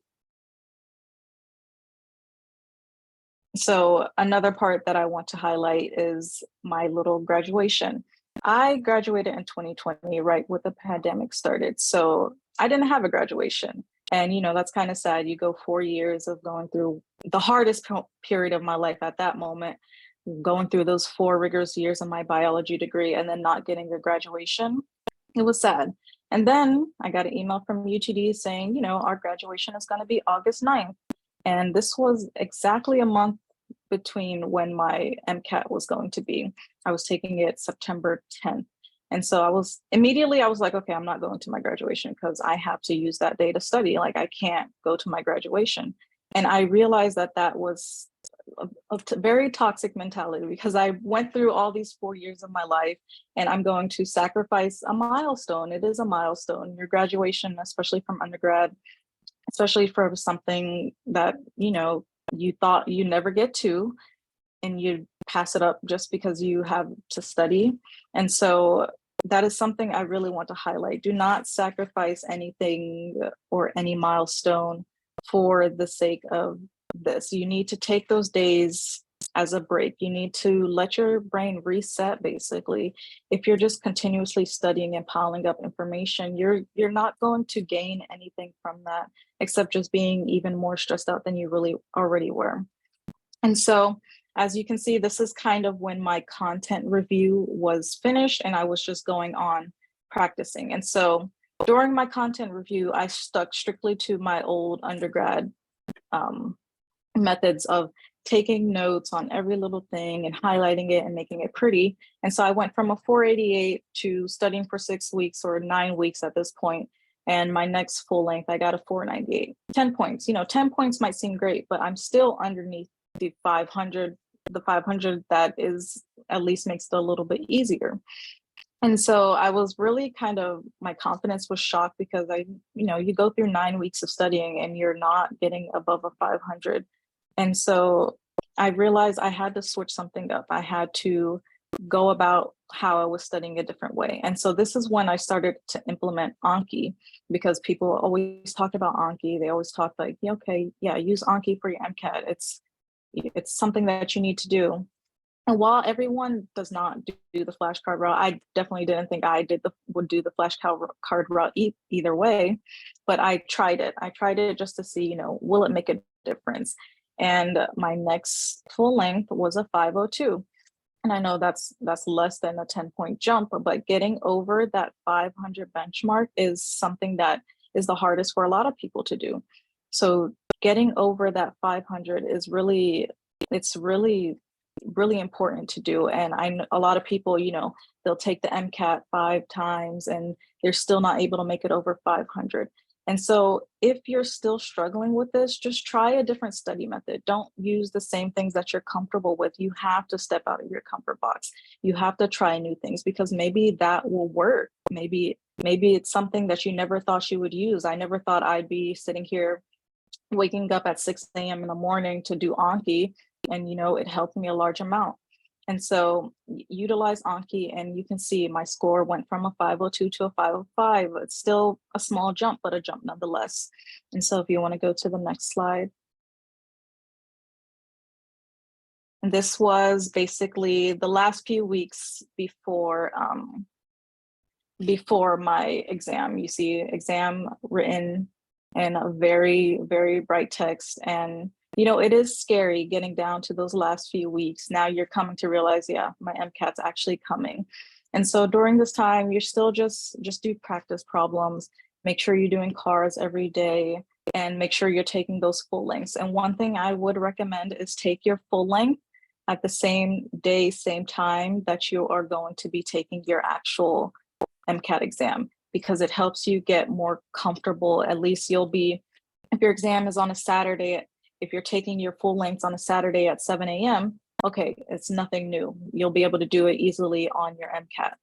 So another part that I want to highlight is my little graduation. I graduated in 2020, right when the pandemic started. So I didn't have a graduation. And, that's kind of sad. You go 4 years of going through the hardest period of my life at that moment, going through those 4 rigorous years of my biology degree, and then not getting a graduation. It was sad. And then I got an email from UTD saying, our graduation is going to be August 9th. And this was exactly a month between when my MCAT was going to be. I was taking it September 10th. And so I was like, okay, I'm not going to my graduation because I have to use that day to study. Like, I can't go to my graduation. And I realized that was a very toxic mentality, because I went through all these 4 years of my life and I'm going to sacrifice a milestone. It is a milestone. Your graduation, especially from undergrad, especially for something that, you thought you never get to, and you pass it up just because you have to study. And so that is something I really want to highlight. Do not sacrifice anything or any milestone for the sake of this. You need to take those days as a break. You need to let your brain reset, basically. If you're just continuously studying and piling up information, you're not going to gain anything from that, except just being even more stressed out than you really already were. And so, as you can see, this is kind of when my content review was finished and I was just going on practicing. And so during my content review, I stuck strictly to my old undergrad methods of taking notes on every little thing and highlighting it and making it pretty. And so I went from a 488 to studying for 6 weeks or 9 weeks at this point. And my next full length, I got a 498, 10 points. 10 points might seem great, but I'm still underneath the 500. The 500 that is at least makes it a little bit easier. And so I was really my confidence was shocked, because you go through 9 weeks of studying and you're not getting above a 500. And so I realized I had to switch something up. I had to go about how I was studying a different way. And so this is when I started to implement Anki, because people always talked about Anki. They always talk like, okay, yeah, use Anki for your MCAT. It's something that you need to do. And while everyone does not do the flashcard route, I definitely didn't think I would do the flashcard route either way, but I tried it. I tried it just to see, you know, will it make a difference? And my next full length was a 502. And I know that's less than a 10-point jump, but getting over that 500 benchmark is something that is the hardest for a lot of people to do. So getting over that 500 is really important to do. And I know a lot of people, you know, they'll take the MCAT 5 times and they're still not able to make it over 500. And so if you're still struggling with this, just try a different study method. Don't use the same things that you're comfortable with. You have to step out of your comfort box. You have to try new things because maybe that will work. Maybe it's something that you never thought you would use. I never thought I'd be sitting here waking up at 6 a.m. in the morning to do Anki, and you know, it helped me a large amount. And so utilize Anki, and you can see my score went from a 502 to a 505. It's still a small jump, but a jump nonetheless. And so if you want to go to the next slide. And this was basically the last few weeks before my exam. You see exam written in a very, very bright text. And you know, it is scary getting down to those last few weeks. Now you're coming to realize, yeah, my MCAT's actually coming. And so during this time, you're still just do practice problems, make sure you're doing cars every day, and make sure you're taking those full lengths. And one thing I would recommend is take your full length at the same day, same time that you are going to be taking your actual MCAT exam, because it helps you get more comfortable. At least you'll be, if your exam is on a Saturday, if you're taking your full lengths on a Saturday at 7 a.m., okay, it's nothing new. You'll be able to do it easily on your MCAT.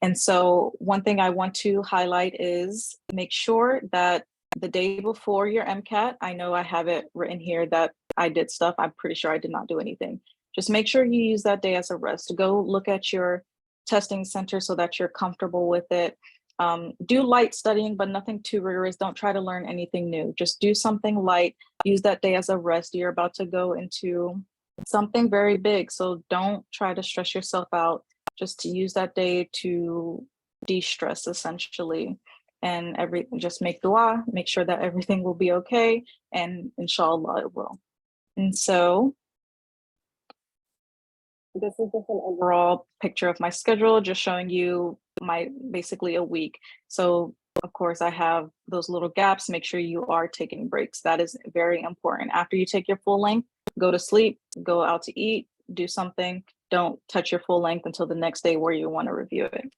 And so one thing I want to highlight is make sure that the day before your MCAT, I know I have it written here that I did stuff. I'm pretty sure I did not do anything. Just make sure you use that day as a rest. Go look at your testing center so that you're comfortable with it. Do light studying, but nothing too rigorous. Don't try to learn anything new. Just do something light. Use that day as a rest. You're about to go into something very big. So don't try to stress yourself out. Just to use that day to de-stress essentially. And just make dua, make sure that everything will be okay. And inshallah it will. And so this is just an overall picture of my schedule, just showing you my basically a week. So of course I have those little gaps. Make sure you are taking breaks. That is very important. After you take your full length, go to sleep, go out to eat, do something. Don't touch your full length until the next day where you want to review it.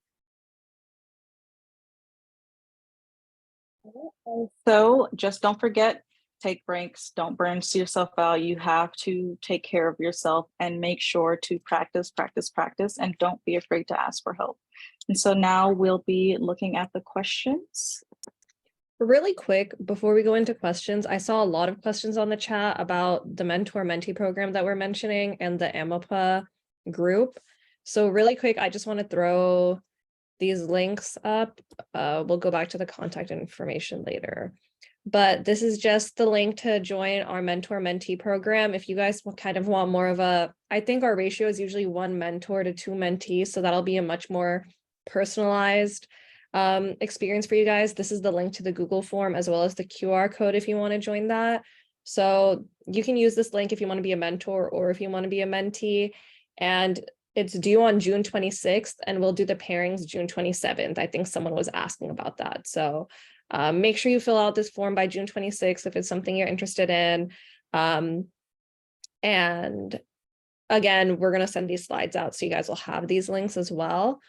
And so just don't forget, take breaks, don't burn yourself out. You have to take care of yourself and make sure to practice, and don't be afraid to ask for help. And so now we'll be looking at the questions. Really quick, before we go into questions, I saw a lot of questions on the chat about the mentor-mentee program that we're mentioning and the AMWPA group. So really quick, I just want to throw these links up. We'll go back to the contact information later. But this is just the link to join our mentor-mentee program. If you guys kind of want more of a, I think our ratio is usually 1 mentor to 2 mentees. So that'll be a much more personalized experience for you guys. This is the link to the Google form as well as the QR code if you want to join that. So you can use this link if you want to be a mentor or if you want to be a mentee. And it's due on June 26th and we'll do the pairings June 27th. I think someone was asking about that. So make sure you fill out this form by June 26th if it's something you're interested in. And again, we're going to send these slides out so you guys will have these links as well.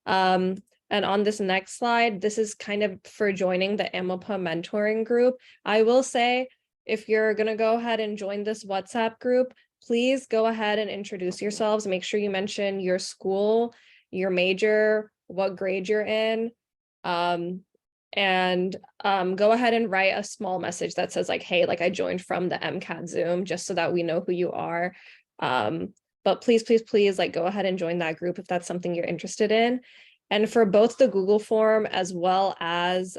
And on this next slide, this is kind of for joining the AMWPA mentoring group. I will say, if you're going to go ahead and join this WhatsApp group, please go ahead and introduce yourselves. Make sure you mention your school, your major, what grade you're in, and go ahead and write a small message that says like, hey, like I joined from the MCAT Zoom, just so that we know who you are. But please, please, please, like go ahead and join that group if that's something you're interested in. And for both the Google form as well as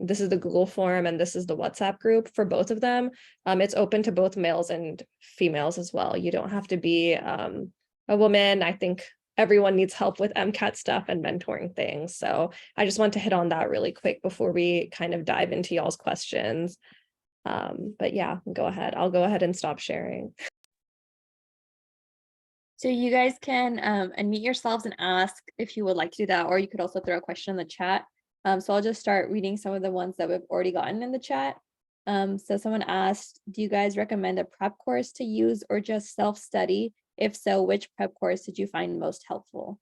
this is the Google form and this is the WhatsApp group, for both of them, it's open to both males and females as well. You don't have to be a woman, I think everyone needs help with MCAT stuff and mentoring things. So I just want to hit on that really quick before we kind of dive into y'all's questions. But yeah, go ahead. I'll go ahead and stop sharing. So you guys can unmute yourselves and ask if you would like to do that, or you could also throw a question in the chat. So I'll just start reading some of the ones that we've already gotten in the chat. So someone asked, do you guys recommend a prep course to use or just self-study? If so, which prep course did you find most helpful?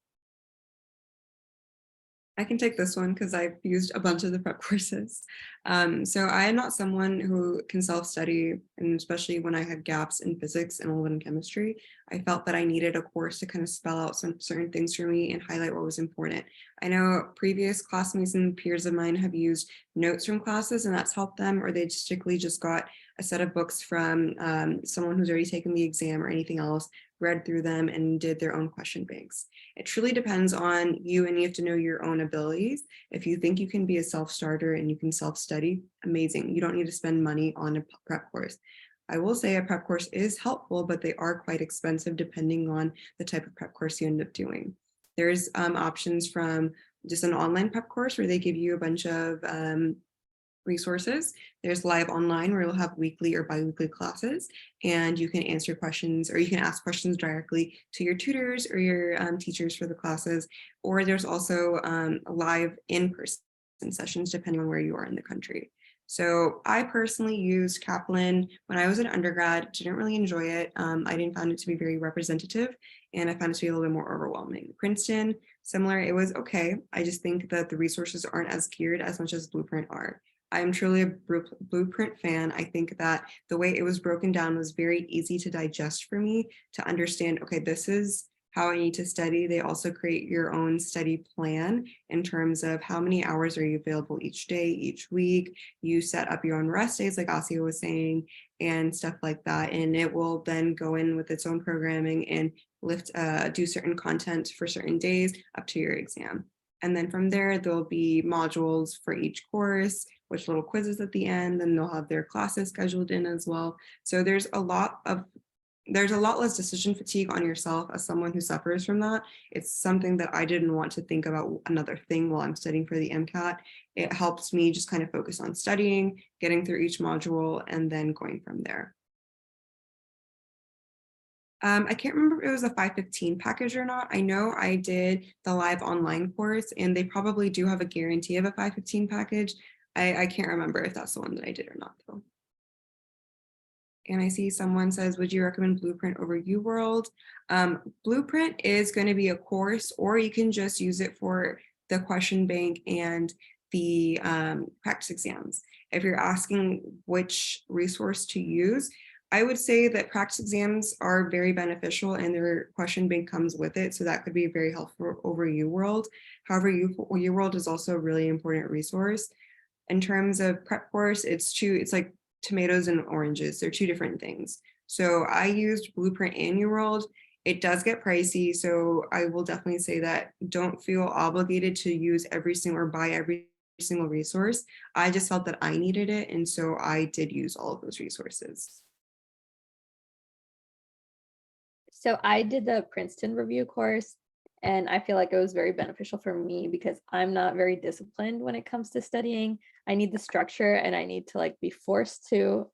I can take this one because I've used a bunch of the prep courses. So I am not someone who can self-study, and especially when I had gaps in physics and a little in chemistry, I felt that I needed a course to kind of spell out some certain things for me and highlight what was important. I know previous classmates and peers of mine have used notes from classes and that's helped them, or they strictly just got a set of books from someone who's already taken the exam or anything else, read through them and did their own question banks. It truly depends on you, and you have to know your own abilities. If you think you can be a self-starter and you can self-study, amazing. You don't need to spend money on a prep course. I will say a prep course is helpful, but they are quite expensive depending on the type of prep course you end up doing. There's options from just an online prep course where they give you a bunch of resources. There's live online where you'll have weekly or bi-weekly classes and you can answer questions, or you can ask questions directly to your tutors or your teachers for the classes. Or there's also live in-person sessions depending on where you are in the country. So I personally used Kaplan when I was an undergrad, didn't really enjoy it. I didn't find it to be very representative and I found it to be a little bit more overwhelming. Princeton, similar, it was okay. I just think that the resources aren't as geared as much as Blueprint are. I'm truly a Blueprint fan. I think that the way it was broken down was very easy to digest for me to understand, okay, this is how I need to study. They also create your own study plan in terms of how many hours are you available each day, each week. You set up your own rest days, like Assiya was saying, and stuff like that. And it will then go in with its own programming and do certain content for certain days up to your exam. And then from there, there'll be modules for each course, with little quizzes at the end, and they'll have their classes scheduled in as well. So there's a lot less decision fatigue on yourself as someone who suffers from that. It's something that I didn't want to think about another thing while I'm studying for the MCAT. It helps me just kind of focus on studying, getting through each module, and then going from there. I can't remember if it was a 515 package or not. I know I did the live online course and they probably do have a guarantee of a 515 package. I can't remember if that's the one that I did or not though. And I see someone says, would you recommend Blueprint over UWorld? Blueprint is going to be a course, or you can just use it for the question bank and the practice exams. If you're asking which resource to use, I would say that practice exams are very beneficial and their question bank comes with it. So that could be very helpful over UWorld. However, UWorld is also a really important resource. In terms of prep course, it's like tomatoes and oranges. They're two different things. So I used Blueprint and UWorld. It does get pricey. So I will definitely say that don't feel obligated to use every single or buy every single resource. I just felt that I needed it. And so I did use all of those resources. So I did the Princeton review course and I feel like it was very beneficial for me because I'm not very disciplined when it comes to studying. I need the structure and I need to like be forced to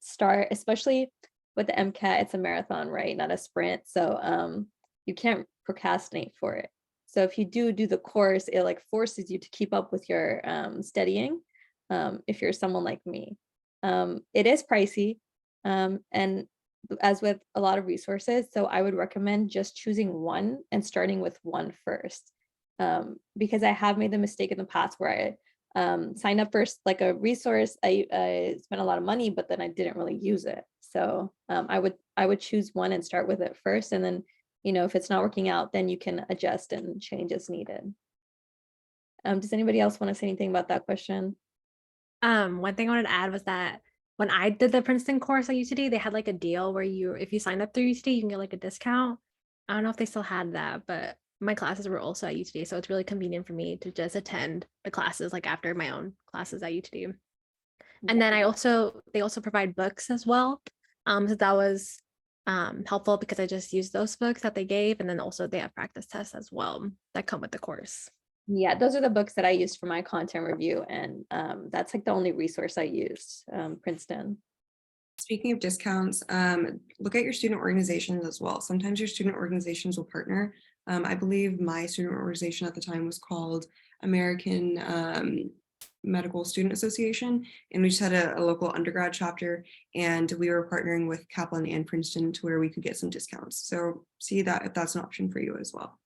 start, especially with the MCAT, it's a marathon, right? Not a sprint. So you can't procrastinate for it. So if you do the course, it like forces you to keep up with your studying if you're someone like me. It is pricey and as with a lot of resources. So I would recommend just choosing one and starting with one first. Because I have made the mistake in the past where I signed up for like a resource, I spent a lot of money, but then I didn't really use it. So I would choose one and start with it first. And then, you know, if it's not working out, then you can adjust and change as needed. Does anybody else want to say anything about that question? One thing I wanted to add was that when I did the Princeton course at UTD, they had like a deal where if you signed up through UTD, you can get like a discount. I don't know if they still had that, but my classes were also at UTD, so it's really convenient for me to just attend the classes like after my own classes at UTD. And then they also provide books as well. So that was helpful because I just use those books that they gave. And then also they have practice tests as well that come with the course. Yeah, those are the books that I used for my content review. And that's like the only resource I used, Princeton. Speaking of discounts, look at your student organizations as well. Sometimes your student organizations will partner. I believe my student organization at the time was called American Medical Student Association, and we just had a local undergrad chapter, and we were partnering with Kaplan and Princeton to where we could get some discounts. So see that if that's an option for you as well.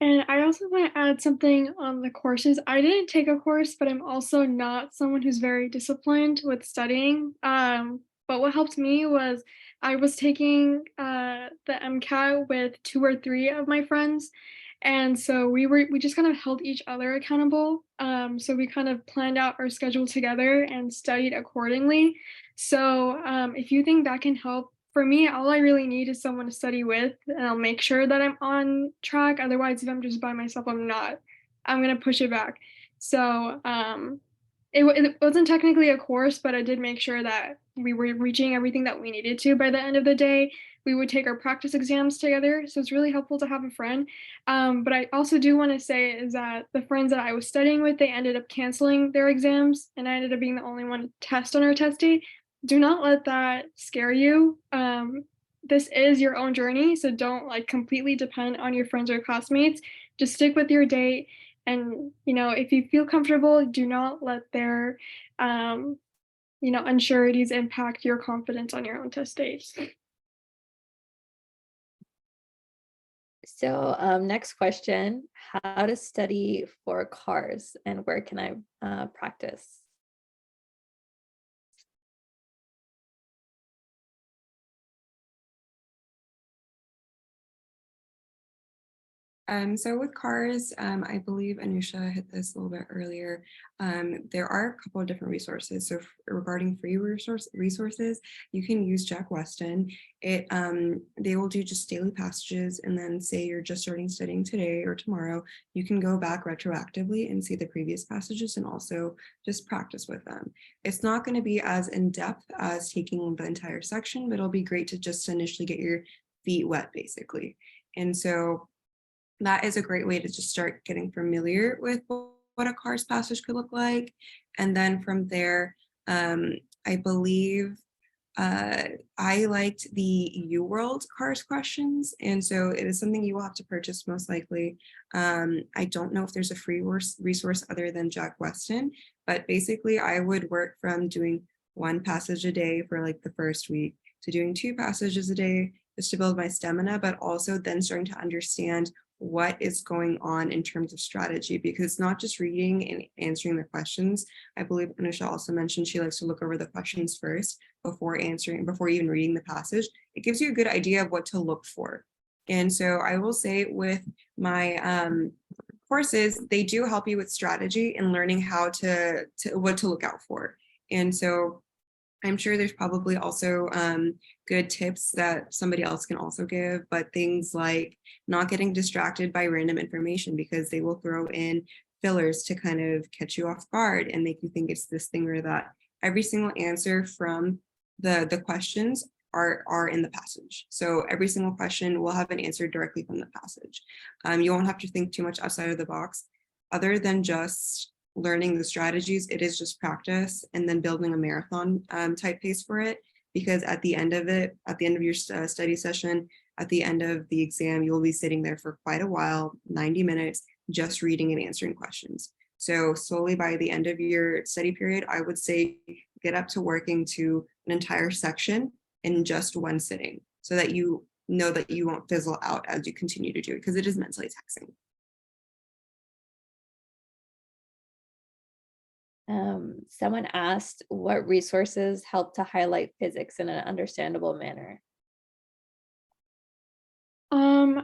And I also want to add something on the courses. I didn't take a course, but I'm also not someone who's very disciplined with studying. But what helped me was I was taking the MCAT with 2 or 3 of my friends. And so we just kind of held each other accountable. So we kind of planned out our schedule together and studied accordingly. So if you think that can help, for me, all I really need is someone to study with, and I'll make sure that I'm on track. Otherwise, if I'm just by myself, I'm not. I'm going to push it back. So it wasn't technically a course, but I did make sure that we were reaching everything that we needed to by the end of the day. We would take our practice exams together. So it's really helpful to have a friend. But I also do want to say is that the friends that I was studying with, they ended up canceling their exams, and I ended up being the only one to test on our test day. Do not let that scare you. This is your own journey, so don't like completely depend on your friends or classmates. Just stick with your date, and if you feel comfortable, do not let their unsureties impact your confidence on your own test days. So next question, how to study for cars and where can I practice? So with cars, I believe Anushah hit this a little bit earlier. There are a couple of different resources. So regarding free resources, you can use Jack Weston. They will do just daily passages, and then say you're just starting studying today or tomorrow, you can go back retroactively and see the previous passages and also just practice with them. It's not going to be as in-depth as taking the entire section, but it'll be great to just initially get your feet wet, basically. And so that is a great way to just start getting familiar with what a CARS passage could look like. And then from there, I believe I liked the UWorld CARS questions. And so it is something you will have to purchase most likely. I don't know if there's a free resource other than Jack Weston, but basically I would work from doing 1 passage a day for like the first week to doing 2 passages a day just to build my stamina, but also then starting to understand what is going on in terms of strategy, because it's not just reading and answering the questions. I believe Anushah also mentioned she likes to look over the questions first before even reading the passage. It gives you a good idea of what to look for. And so I will say with my courses, they do help you with strategy and learning how to what to look out for. And so I'm sure there's probably also good tips that somebody else can also give, but things like not getting distracted by random information, because they will throw in fillers to kind of catch you off guard and make you think it's this thing or that. Every single answer from the questions are in the passage. So every single question will have an answer directly from the passage. You won't have to think too much outside of the box. Other than just learning the strategies, it is just practice and then building a marathon type pace for it, because at the end of your study session, at the end of the exam, you'll be sitting there for quite a while, 90 minutes, just reading and answering questions. So slowly by the end of your study period, I would say get up to working to an entire section in just 1 sitting, so that you know that you won't fizzle out as you continue to do it, because it is mentally taxing. Someone asked what resources help to highlight physics in an understandable manner.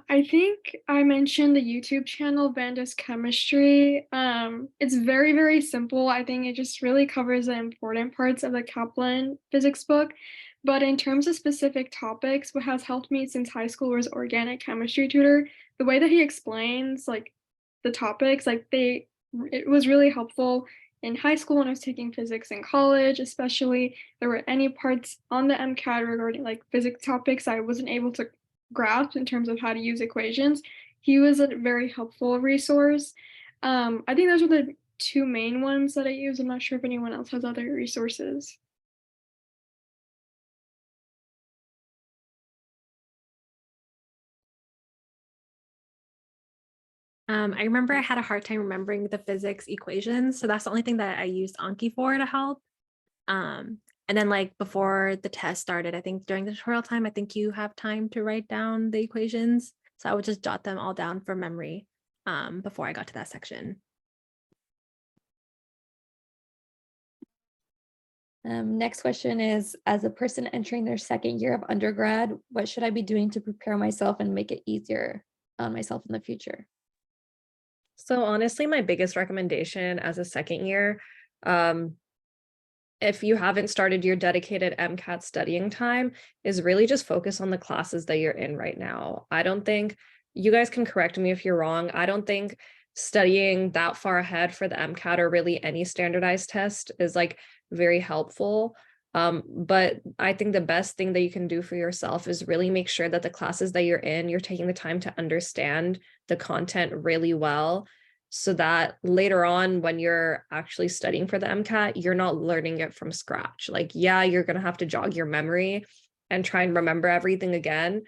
I think I mentioned the YouTube channel Vanda's Chemistry. It's very, very simple. I think it just really covers the important parts of the Kaplan physics book. But in terms of specific topics, what has helped me since high school was organic chemistry tutor. The way that he explains like the topics, it was really helpful. in high school when I was taking physics in college, especially if there were any parts on the MCAT regarding like physics topics I wasn't able to grasp in terms of how to use equations. He was a very helpful resource. I think those are the two main ones that I use. I'm not sure if anyone else has other resources. I remember I had a hard time remembering the physics equations, so that's the only thing that I used Anki for to help. And then like before the test started, I think during the tutorial time, I think you have time to write down the equations. So I would just jot them all down for memory before I got to that section. Next question is, as a person entering their second year of undergrad, what should I be doing to prepare myself and make it easier on myself in the future? So honestly, my biggest recommendation as a second year, if you haven't started your dedicated MCAT studying time, is really just focus on the classes that you're in right now. I don't think, you guys can correct me if you're wrong, I don't think studying that far ahead for the MCAT or really any standardized test is like very helpful. But I think the best thing that you can do for yourself is really make sure that the classes that you're in, you're taking the time to understand the content really well, so that later on when you're actually studying for the MCAT, you're not learning it from scratch. Like, yeah, you're going to have to jog your memory and try and remember everything again.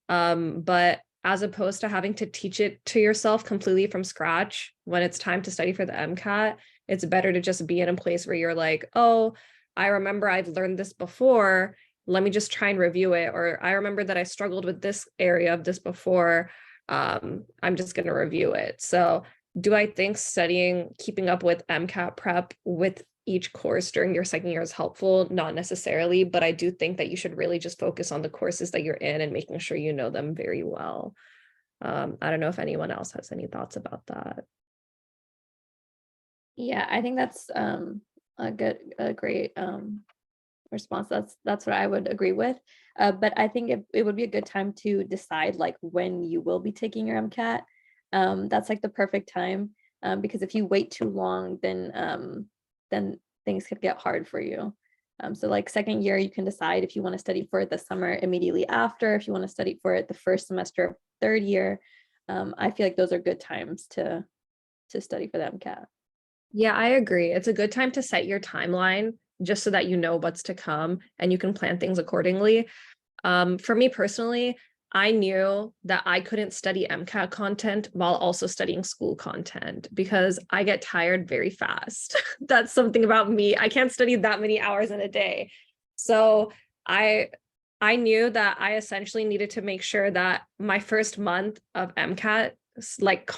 But as opposed to having to teach it to yourself completely from scratch, when it's time to study for the MCAT, it's better to just be in a place where you're like, oh, I remember I've learned this before, let me just try and review it. Or I remember that I struggled with this area of this before, I'm just going to review it. So do I think studying, keeping up with MCAT prep with each course during your second year is helpful? Not necessarily, but I do think that you should really just focus on the courses that you're in and making sure you know them very well. I don't know if anyone else has any thoughts about that. Yeah, I think that's a great response. That's what I would agree with. But I think it would be a good time to decide like when you will be taking your MCAT. That's like the perfect time, because if you wait too long, then things could get hard for you. So like second year, you can decide if you want to study for it the summer immediately after, if you want to study for it the first semester of third year. I feel like those are good times to study for the MCAT. Yeah, I agree. It's a good time to set your timeline just so that you know what's to come and you can plan things accordingly. For me personally, I knew that I couldn't study MCAT content while also studying school content because I get tired very fast. That's something about me. I can't study that many hours in a day. So I knew that I essentially needed to make sure that my first month of MCAT, like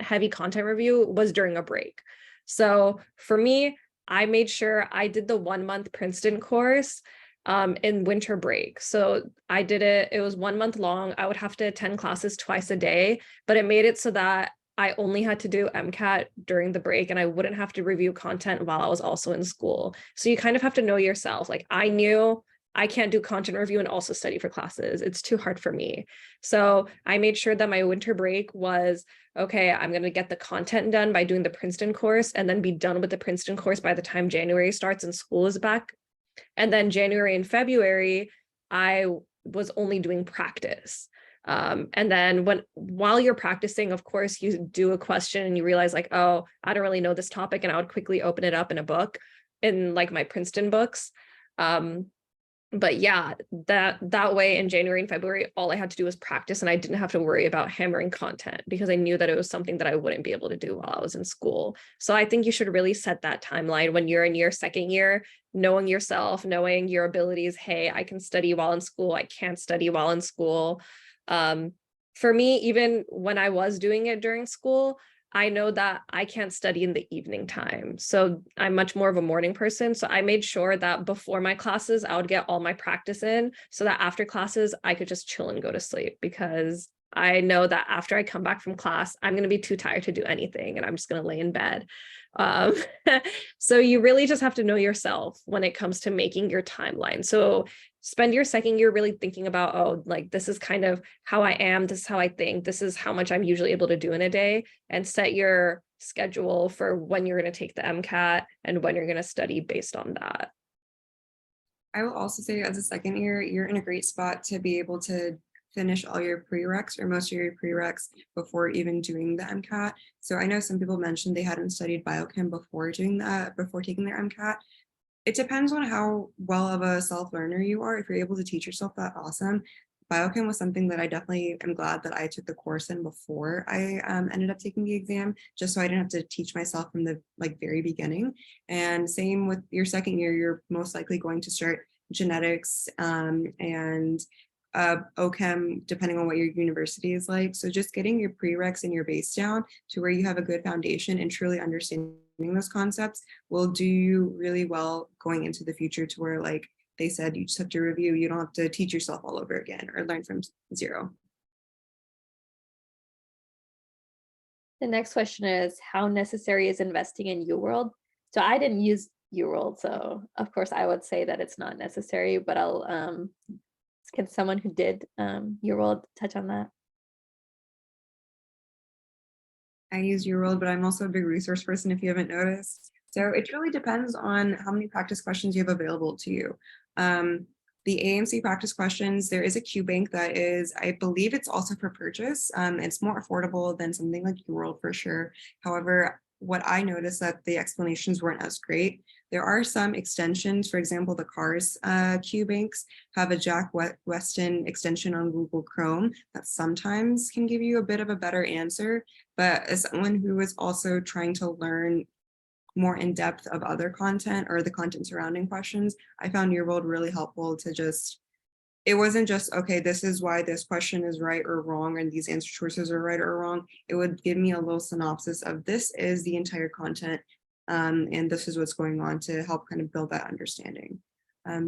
heavy content review, was during a break. So for me, I made sure I did the 1 month Princeton course in winter break. So I did it, it was 1 month long. I would have to attend classes twice a day, but it made it so that I only had to do MCAT during the break and I wouldn't have to review content while I was also in school. So you kind of have to know yourself. Like I knew I can't do content review and also study for classes. It's too hard for me. So I made sure that my winter break was, okay, I'm going to get the content done by doing the Princeton course and then be done with the Princeton course by the time January starts and school is back. And then January and February, I was only doing practice. And then while you're practicing, of course, you do a question and you realize like, oh, I don't really know this topic. And I would quickly open it up in a book, in like my Princeton books. But yeah, that way in January and February, all I had to do was practice and I didn't have to worry about hammering content because I knew that it was something that I wouldn't be able to do while I was in school. So I think you should really set that timeline when you're in your second year, knowing yourself, knowing your abilities. Hey, I can study while in school. I can't study while in school. For me, even when I was doing it during school, I know that I can't study in the evening time. So I'm much more of a morning person. So I made sure that before my classes, I would get all my practice in so that after classes, I could just chill and go to sleep because I know that after I come back from class, I'm going to be too tired to do anything and I'm just going to lay in bed. So you really just have to know yourself when it comes to making your timeline. So spend your second year really thinking about, oh, like this is kind of how I am, this is how I think, this is how much I'm usually able to do in a day, and set your schedule for when you're going to take the MCAT and when you're going to study based on that. I will also say as a second year, you're in a great spot to be able to finish all your prereqs or most of your prereqs before even doing the MCAT. So I know some people mentioned they hadn't studied BioChem before doing that, before taking their MCAT. It depends on how well of a self-learner you are. If you're able to teach yourself that, awesome. BioChem was something that I definitely am glad that I took the course in before I ended up taking the exam, just so I didn't have to teach myself from the very beginning. And same with your second year, you're most likely going to start genetics and OChem, depending on what your university is like. So just getting your prereqs and your base down to where you have a good foundation and truly understanding those concepts will do you really well going into the future, to where, like they said, you just have to review. You don't have to teach yourself all over again or learn from zero. The next question is, how necessary is investing in UWorld? So I didn't use UWorld, so of course I would say that it's not necessary, but I'll can someone who did UWorld touch on that? I use UWorld, but I'm also a big resource person, if you haven't noticed. So it really depends on how many practice questions you have available to you. The AMC practice questions, there is a Q bank that is, I believe it's also for purchase. It's more affordable than something like UWorld for sure. However, what I noticed that the explanations weren't as great. There are some extensions, for example, the CARS Q banks have a Jack Weston extension on Google Chrome that sometimes can give you a bit of a better answer. But as someone who is also trying to learn more in depth of other content or the content surrounding questions, I found UWorld really helpful to just, it wasn't just, okay, this is why this question is right or wrong, and these answer choices are right or wrong. It would give me a little synopsis of this is the entire content, and this is what's going on, to help kind of build that understanding.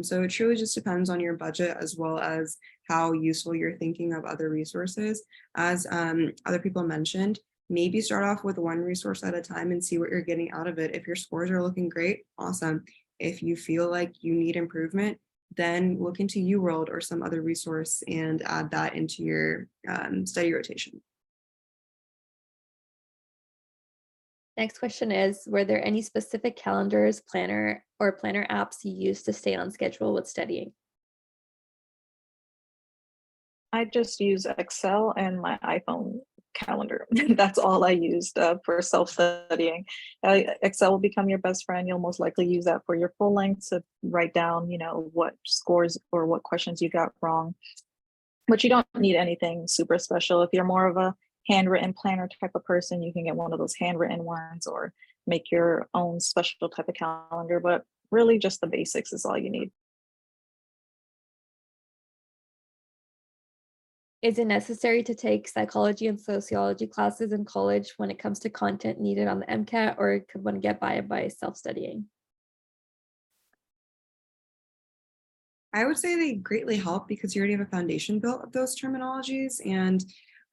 So it truly just depends on your budget, as well as how useful you're thinking of other resources. As other people mentioned, maybe start off with one resource at a time and see what you're getting out of it. If your scores are looking great, awesome. If you feel like you need improvement, then look into UWorld or some other resource and add that into your study rotation. Next question is, were there any specific calendars, planner apps you used to stay on schedule with studying? I just use Excel and my iPhone calendar. That's all I used for self-studying. Excel will become your best friend. You'll most likely use that for your full length to write down, what scores or what questions you got wrong. But you don't need anything super special. If you're more of a handwritten planner type of person, you can get one of those handwritten ones or make your own special type of calendar. But really just the basics is all you need. Is it necessary to take psychology and sociology classes in college when it comes to content needed on the MCAT, or could one get by self-studying? I would say they greatly help because you already have a foundation built of those terminologies and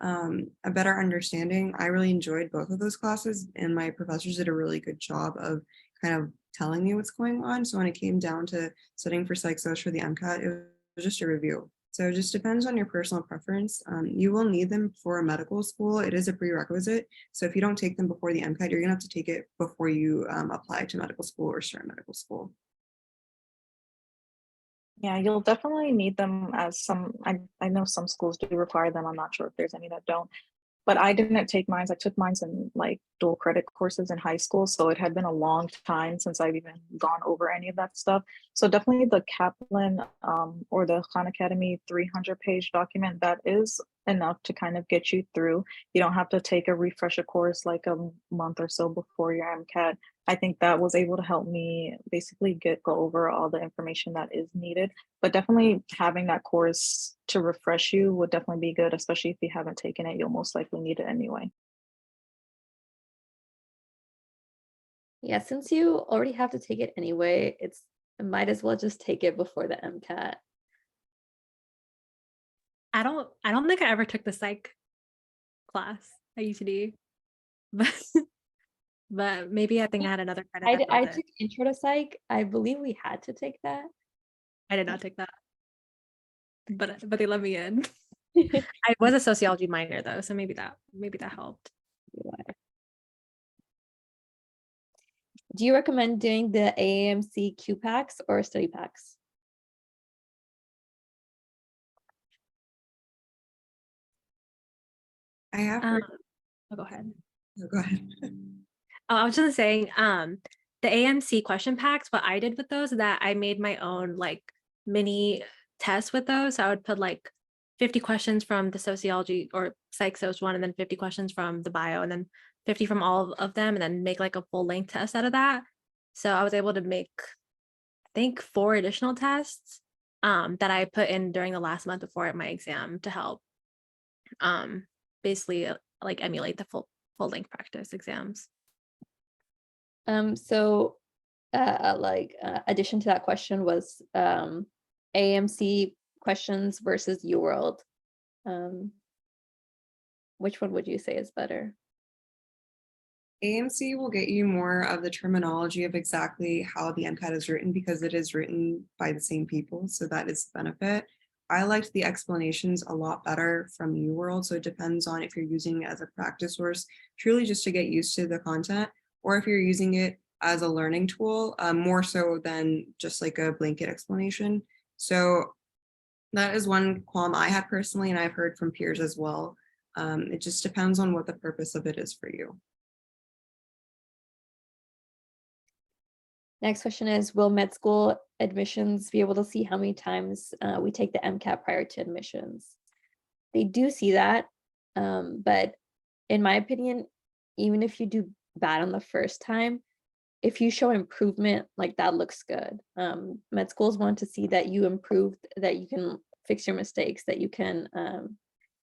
a better understanding. I really enjoyed both of those classes, and my professors did a really good job of kind of telling me what's going on. So when it came down to studying for psych social for the MCAT, it was just a review. So it just depends on your personal preference. You will need them for medical school. It is a prerequisite. So if you don't take them before the MCAT, you're gonna have to take it before you apply to medical school or start medical school. Yeah, you'll definitely need them as I know some schools do require them. I'm not sure if there's any that don't. But I didn't take mine. I took mine in like dual credit courses in high school. So it had been a long time since I've even gone over any of that stuff. So definitely the Kaplan or the Khan Academy 300-page document, that is enough to kind of get you through. You don't have to take a refresher course like a month or so before your MCAT. I think that was able to help me basically go over all the information that is needed. But definitely having that course to refresh you would definitely be good, especially if you haven't taken it. You'll most likely need it anyway. Yeah, since you already have to take it anyway, it might as well just take it before the MCAT. I don't think I ever took the psych class at UTD, but maybe I think I had another credit. I took intro to psych. I believe we had to take that. I did not take that, but they let me in. I was a sociology minor though, so maybe that helped. Do you recommend doing the AAMC Q packs or study packs? I have heard, Oh, go ahead. no, go ahead. Oh, I was just saying, the AMC question packs, what I did with those is that I made my own like mini tests with those. So I would put like 50 questions from the sociology or psych soc one, and then 50 questions from the bio, and then 50 from all of them, and then make like a full length test out of that. So I was able to make, I think, 4 additional tests that I put in during the last month before my exam to help basically like emulate the full length practice exams. Addition to that question was AMC questions versus UWorld. Which one would you say is better? AMC will get you more of the terminology of exactly how the MCAT is written because it is written by the same people. So that is the benefit. I liked the explanations a lot better from UWorld. So it depends on if you're using it as a practice source, truly just to get used to the content, or if you're using it as a learning tool, more so than just like a blanket explanation. So that is one qualm I had personally, and I've heard from peers as well. It just depends on what the purpose of it is for you. Next question is, will med school admissions be able to see how many times we take the MCAT prior to admissions? They do see that, but in my opinion, even if you do bad on the first time, if you show improvement, like that looks good. Med schools want to see that you improved, that you can fix your mistakes, that you can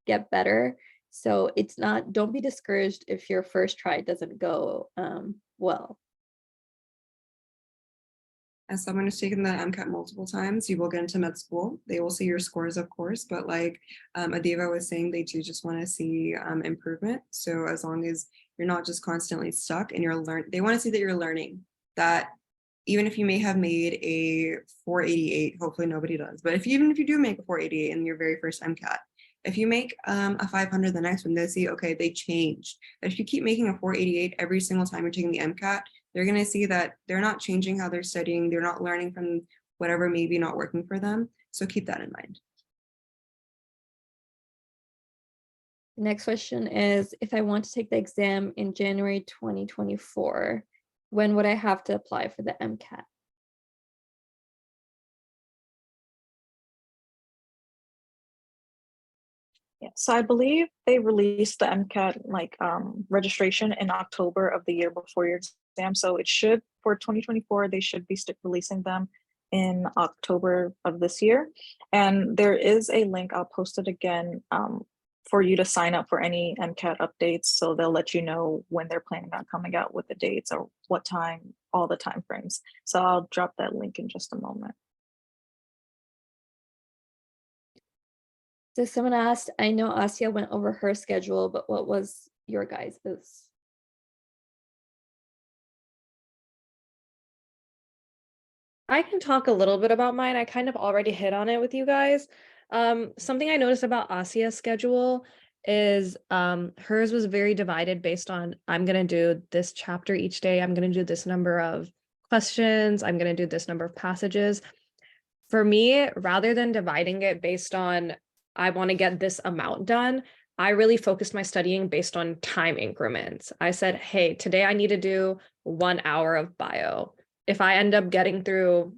get better. So it's not, don't be discouraged if your first try doesn't go well. As someone who's taken the MCAT multiple times, you will get into med school. They will see your scores, of course, but like Adiva was saying, they do just want to see improvement. So as long as you're not just constantly stuck and they want to see that you're learning, that even if you may have made a 488, hopefully nobody does, but even if you do make a 488 in your very first MCAT, if you make a 500 the next one, they see, okay, they changed. But if you keep making a 488 every single time you're taking the MCAT, they're going to see that they're not changing how they're studying. They're not learning from whatever may be not working for them. So keep that in mind. The next question is, if I want to take the exam in January 2024, when would I have to apply for the MCAT? Yeah, so I believe they released the MCAT like registration in October of the year before your exam. So it should, for 2024, they should be releasing them in October of this year. And there is a link, I'll post it again, for you to sign up for any MCAT updates. So they'll let you know when they're planning on coming out with the dates or what time, all the time frames. So I'll drop that link in just a moment. So someone asked, I know Assiya went over her schedule, but what was your guys's? I can talk a little bit about mine. I kind of already hit on it with you guys. Something I noticed about Assiya's schedule is hers was very divided based on, I'm going to do this chapter each day. I'm going to do this number of questions. I'm going to do this number of passages. For me, rather than dividing it based on, I want to get this amount done, I really focused my studying based on time increments. I said, hey, today I need to do 1 hour of bio. If I end up getting through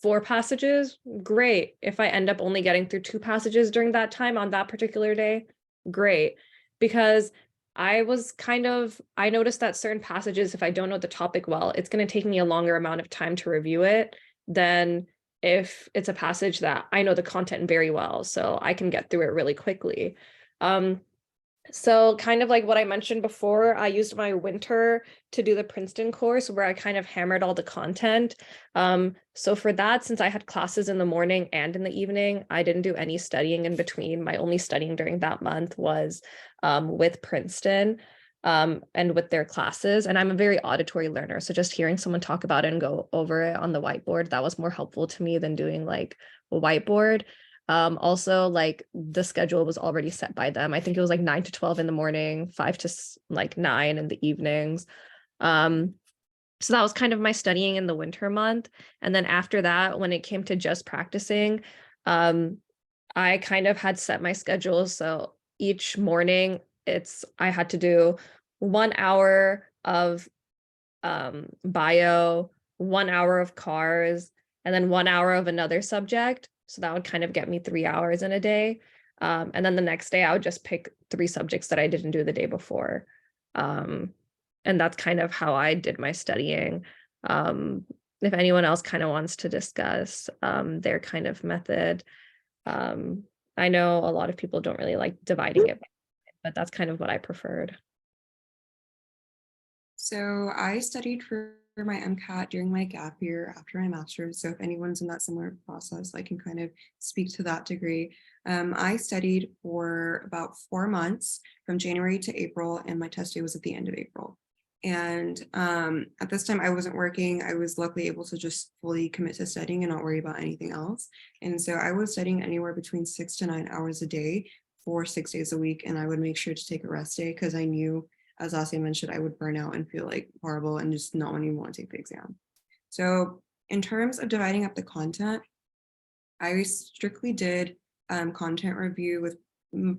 4 passages, great. If I end up only getting through 2 passages during that time on that particular day, great. Because I noticed that certain passages, if I don't know the topic well, it's going to take me a longer amount of time to review it than if it's a passage that I know the content very well, so I can get through it really quickly. So kind of like what I mentioned before, I used my winter to do the Princeton course where I kind of hammered all the content. So for that, since I had classes in the morning and in the evening, I didn't do any studying in between. My only studying during that month was with Princeton and with their classes. And I'm a very auditory learner. So just hearing someone talk about it and go over it on the whiteboard, that was more helpful to me than doing like a whiteboard. Also, like the schedule was already set by them. I think it was like 9 to 12 in the morning, 5 to like 9 in the evenings. So that was kind of my studying in the winter month. And then after that, when it came to just practicing, I kind of had set my schedule. So each morning I had to do 1 hour of bio, 1 hour of cars, and then 1 hour of another subject. So that would kind of get me 3 hours in a day. And then the next day I would just pick 3 subjects that I didn't do the day before. And that's kind of how I did my studying. If anyone else kind of wants to discuss their kind of method, I know a lot of people don't really like dividing it, but that's kind of what I preferred. So I studied for my MCAT during my gap year after my master's. So if anyone's in that similar process, I can kind of speak to that degree. I studied for about 4 months from January to April, and my test day was at the end of April. And at this time I wasn't working. I was luckily able to just fully commit to studying and not worry about anything else. And so I was studying anywhere between 6 to 9 hours a day for 6 days a week. And I would make sure to take a rest day because I knew, as Assiya mentioned, I would burn out and feel like horrible and just not even want to take the exam. So in terms of dividing up the content, I strictly did content review with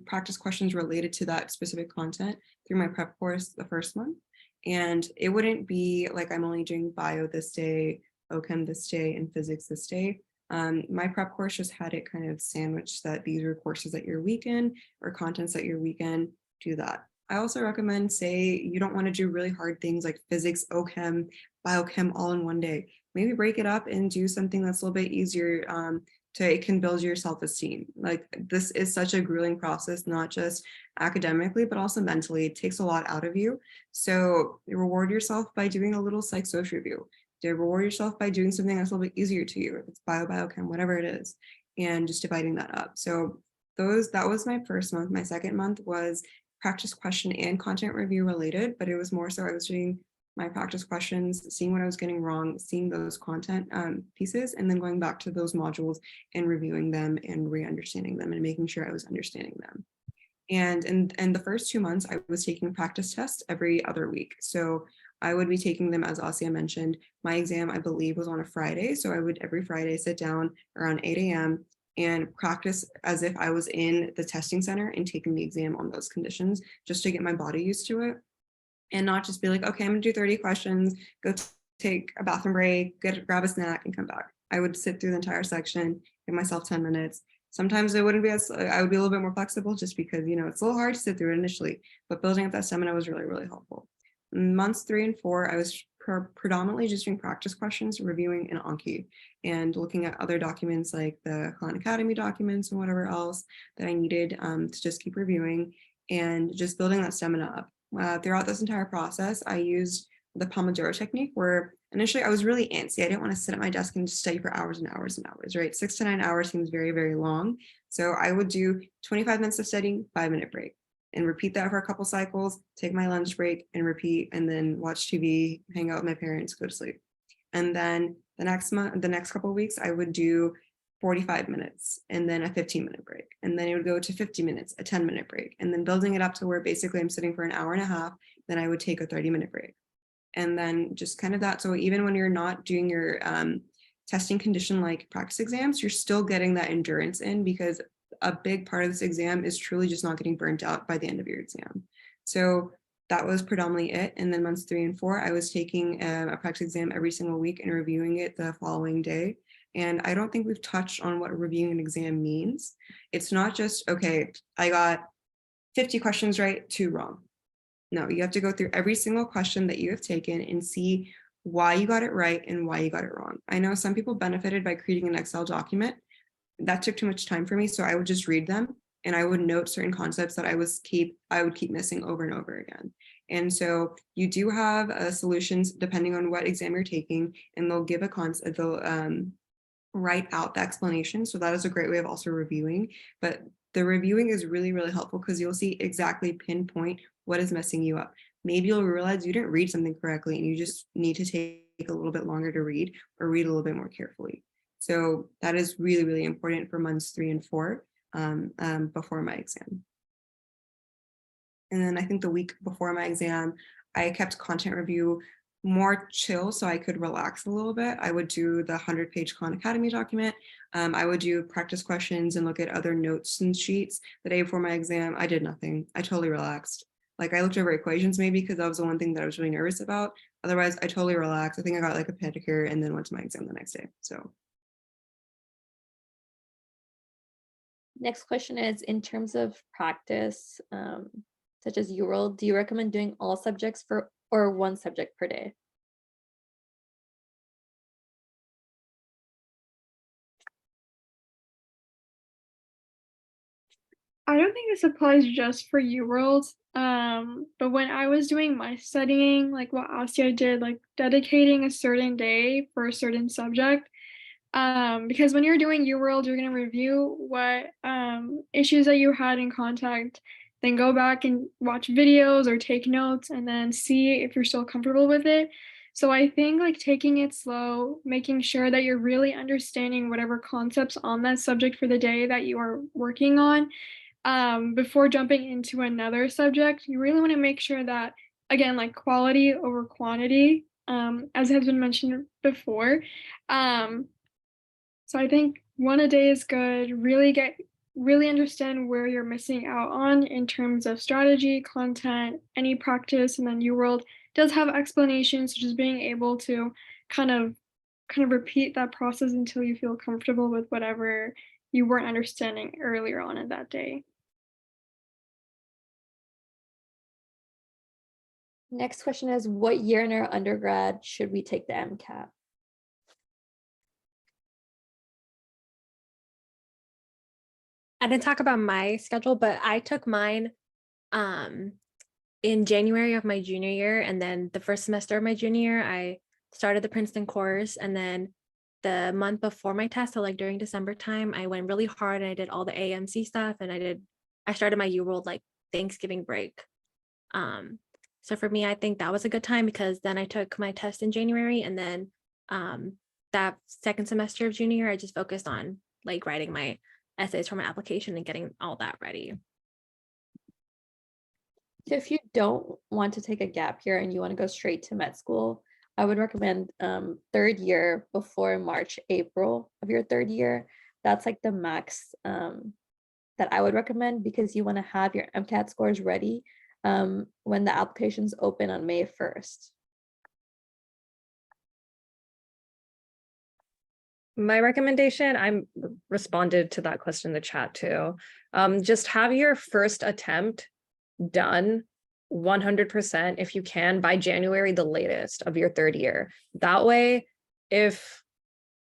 practice questions related to that specific content through my prep course the first month. And it wouldn't be like I'm only doing bio this day, BioChem this day, and physics this day. My prep course just had it kind of sandwiched that these are courses that you're weak in or contents that you're weak in, do that. I also recommend, say you don't want to do really hard things like physics, OChem, BioChem all in one day. Maybe break it up and do something that's a little bit easier it can build your self-esteem. Like this is such a grueling process, not just academically, but also mentally. It takes a lot out of you. So reward yourself by doing a little psych social review. Reward yourself by doing something that's a little bit easier to you. If it's BioChem, whatever it is, and just dividing that up. So that was my first month. My second month was practice question and content review related, but it was more so I was doing my practice questions, seeing what I was getting wrong, seeing those content pieces, and then going back to those modules and reviewing them and re-understanding them and making sure I was understanding them. And in the first 2 months, I was taking practice tests every other week. So I would be taking them, as Assiya mentioned. My exam, I believe, was on a Friday. So I would every Friday sit down around 8 a.m. and practice as if I was in the testing center and taking the exam on those conditions, just to get my body used to it. And not just be like, okay, I'm gonna do 30 questions, go take a bathroom break, grab a snack and come back. I would sit through the entire section, give myself 10 minutes. Sometimes it wouldn't be I would be a little bit more flexible just because, it's a little hard to sit through it initially, but building up that stamina was really, really helpful. In months 3 and 4, I was predominantly just doing practice questions, reviewing in Anki and looking at other documents like the Khan Academy documents and whatever else that I needed to just keep reviewing and just building that stamina up. Throughout this entire process, I used the Pomodoro technique where initially I was really antsy. I didn't want to sit at my desk and study for hours and hours and hours, right? 6 to 9 hours seems very, very long. So I would do 25 minutes of studying, 5-minute break, and repeat that for a couple cycles, take my lunch break and repeat, and then watch TV, hang out with my parents, go to sleep. And then the next couple of weeks, I would do 45 minutes and then a 15-minute break. And then it would go to 50 minutes, a 10-minute break, and then building it up to where basically I'm sitting for an hour and a half, then I would take a 30-minute break. And then just kind of that. So even when you're not doing your testing condition like practice exams, you're still getting that endurance in, because a big part of this exam is truly just not getting burnt out by the end of your exam. So that was predominantly it. And then months 3 and 4, I was taking a practice exam every single week and reviewing it the following day. And I don't think we've touched on what reviewing an exam means. It's not just, okay, I got 50 questions right, 2 wrong. No, you have to go through every single question that you have taken and see why you got it right and why you got it wrong. I know some people benefited by creating an Excel document. That took too much time for me, so I would just read them and I would note certain concepts that I would keep missing over and over again. And so you do have solutions depending on what exam you're taking, and they'll give a concept, they'll write out the explanation. So that is a great way of also reviewing. But the reviewing is really, really helpful because you'll see exactly pinpoint what is messing you up. Maybe you'll realize you didn't read something correctly and you just need to take a little bit longer to read, or read a little bit more carefully. So that is really, really important for months 3 and 4 before my exam. And then I think the week before my exam, I kept content review more chill so I could relax a little bit, I would do the 100-page Khan Academy document. I would do practice questions and look at other notes and sheets. The day before my exam, I did nothing. I totally relaxed. Like I looked over equations maybe because that was the one thing that I was really nervous about. Otherwise, I totally relaxed. I think I got like a pedicure and then went to my exam the next day. So Next question is, in terms of practice, such as UWorld, do you recommend doing all subjects or one subject per day? I don't think this applies just for UWorld. But when I was doing my studying, like what Assiya did, like dedicating a certain day for a certain subject, because when you're doing UWorld, you're going to review what issues that you had in contact, then go back and watch videos or take notes and then see if you're still comfortable with it. So I think like taking it slow, making sure that you're really understanding whatever concepts on that subject for the day that you are working on, before jumping into another subject, you really want to make sure that, again, like quality over quantity, as has been mentioned before. So I think one a day is good. Really understand where you're missing out on in terms of strategy, content, any practice, and then UWorld does have explanations, so just being able to kind of repeat that process until you feel comfortable with whatever you weren't understanding earlier on in that day. Next question is, what year in our undergrad should we take the MCAT? I didn't talk about my schedule, but I took mine in January of my junior year, and then the first semester of my junior year, I started the Princeton course, and then the month before my test, so like during December time, I went really hard and I did all the AMC stuff, and I started my UWorld like Thanksgiving break. So for me, I think that was a good time because then I took my test in January, and then that second semester of junior year, I just focused on like writing my essays for my application and getting all that ready. So if you don't want to take a gap year and you want to go straight to med school, I would recommend third year before March, April of your third year. That's like the max that I would recommend, because you want to have your MCAT scores ready when the applications open on May 1st. My recommendation, I responded to that question in the chat too. Just have your first attempt done 100% if you can by January, the latest of your third year. That way, if,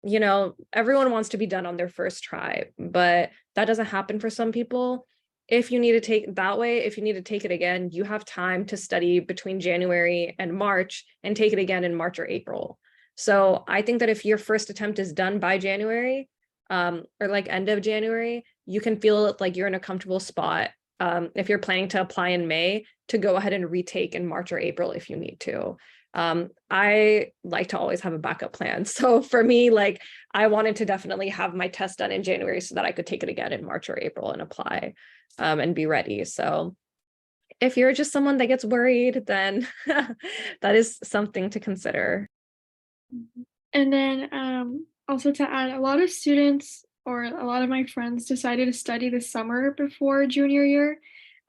you know, everyone wants to be done on their first try, but that doesn't happen for some people. If you need to take that way, if you need to take it again, you have time to study between January and March and take it again in March or April. So I think that if your first attempt is done by January, or like end of January, you can feel like you're in a comfortable spot. If you're planning to apply in May, to go ahead and retake in March or April if you need to. I like to always have a backup plan. So for me, like I wanted to definitely have my test done in January so that I could take it again in March or April and apply and be ready. So if you're just someone that gets worried, then that is something to consider. And then also to add, a lot of students or a lot of my friends decided to study the summer before junior year,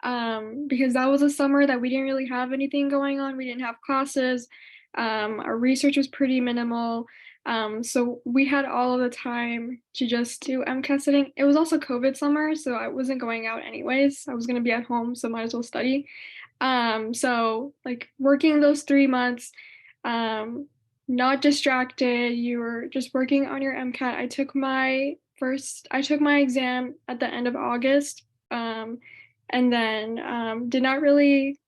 because that was a summer that we didn't really have anything going on. We didn't have classes. Our research was pretty minimal. So we had all of the time to just do MCAT sitting. It was also COVID summer, so I wasn't going out anyways. I was going to be at home, so might as well study. So like working those 3 months, not distracted, you were just working on your MCAT. I took my exam at the end of August, and then did not really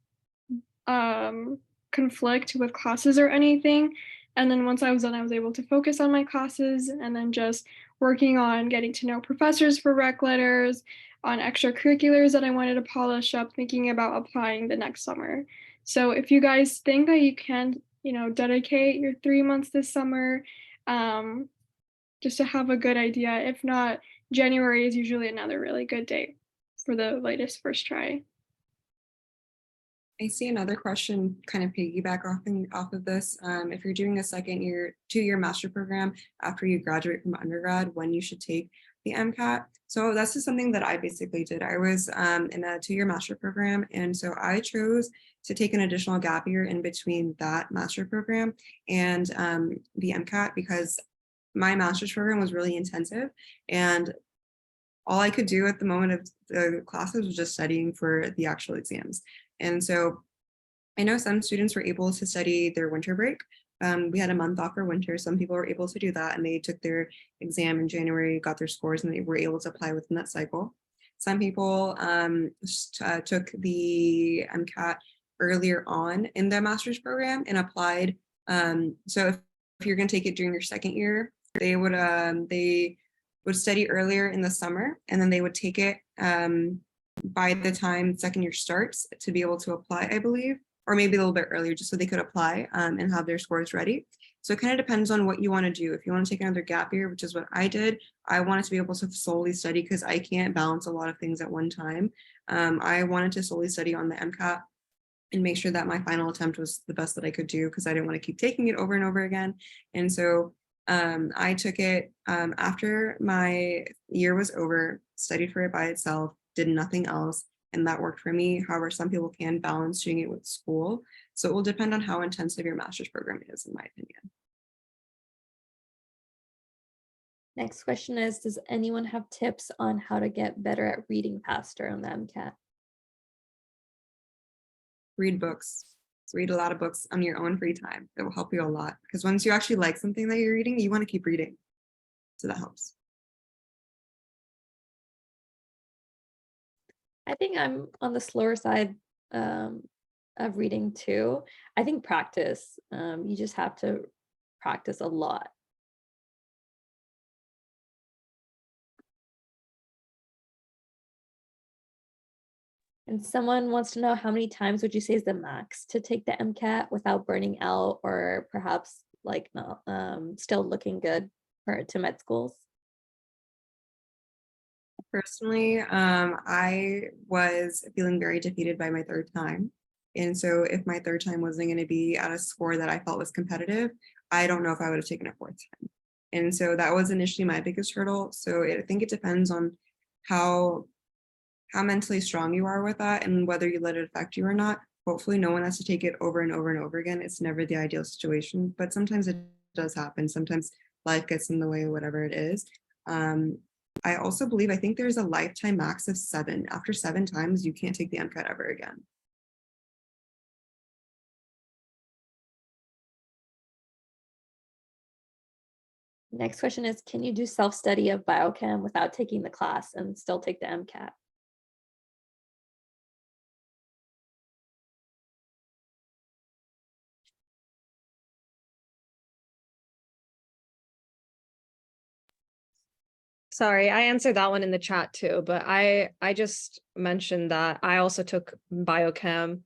conflict with classes or anything. And then once I was done, I was able to focus on my classes and then just working on getting to know professors for rec letters, on extracurriculars that I wanted to polish up, thinking about applying the next summer. So if you guys think that you can, dedicate your 3 months this summer, just to have a good idea. If not, January is usually another really good date for the latest first try. I see another question kind of piggyback off of this. If you're doing a 2-year master program after you graduate from undergrad, when you should take the MCAT. So that's just something that I basically did. I was in a 2-year master program. And so I chose to take an additional gap year in between that master program and the MCAT because my master's program was really intensive. And all I could do at the moment of the classes was just studying for the actual exams. And so I know some students were able to study their winter break. We had a month off for winter. Some people were able to do that and they took their exam in January, got their scores, and they were able to apply within that cycle. Some people took the MCAT earlier on in their master's program and applied. So if you're going to take it during your second year, they would study earlier in the summer and then they would take it by the time second year starts to be able to apply, I believe, or maybe a little bit earlier just so they could apply and have their scores ready. So it kind of depends on what you want to do. If you want to take another gap year, which is what I did, I wanted to be able to solely study because I can't balance a lot of things at one time. I wanted to solely study on the MCAT and make sure that my final attempt was the best that I could do because I didn't want to keep taking it over and over again. And so I took it after my year was over, studied for it by itself, did nothing else, and that worked for me. However, some people can balance doing it with school. So it will depend on how intensive your master's program is, in my opinion. Next question is, does anyone have tips on how to get better at reading faster on the MCAT? Read books. Read a lot of books on your own free time. It will help you a lot because once you actually like something that you're reading, you want to keep reading. So that helps. I think I'm on the slower side of reading too. I think practice. You just have to practice a lot. And someone wants to know how many times would you say is the max to take the MCAT without burning out or perhaps like not still looking good to med schools? Personally, I was feeling very defeated by my third time. And so if my third time wasn't going to be at a score that I felt was competitive, I don't know if I would have taken a fourth time. And so that was initially my biggest hurdle. So I think it depends on how mentally strong you are with that and whether you let it affect you or not. Hopefully no one has to take it over and over and over again. It's never the ideal situation, but sometimes it does happen. Sometimes life gets in the way, whatever it is. I also believe, I think there's a lifetime max of 7. After 7 times, you can't take the MCAT ever again. Next question is, can you do self-study of BioChem without taking the class and still take the MCAT? Sorry, I answered that one in the chat too, but I just mentioned that I also took BioChem,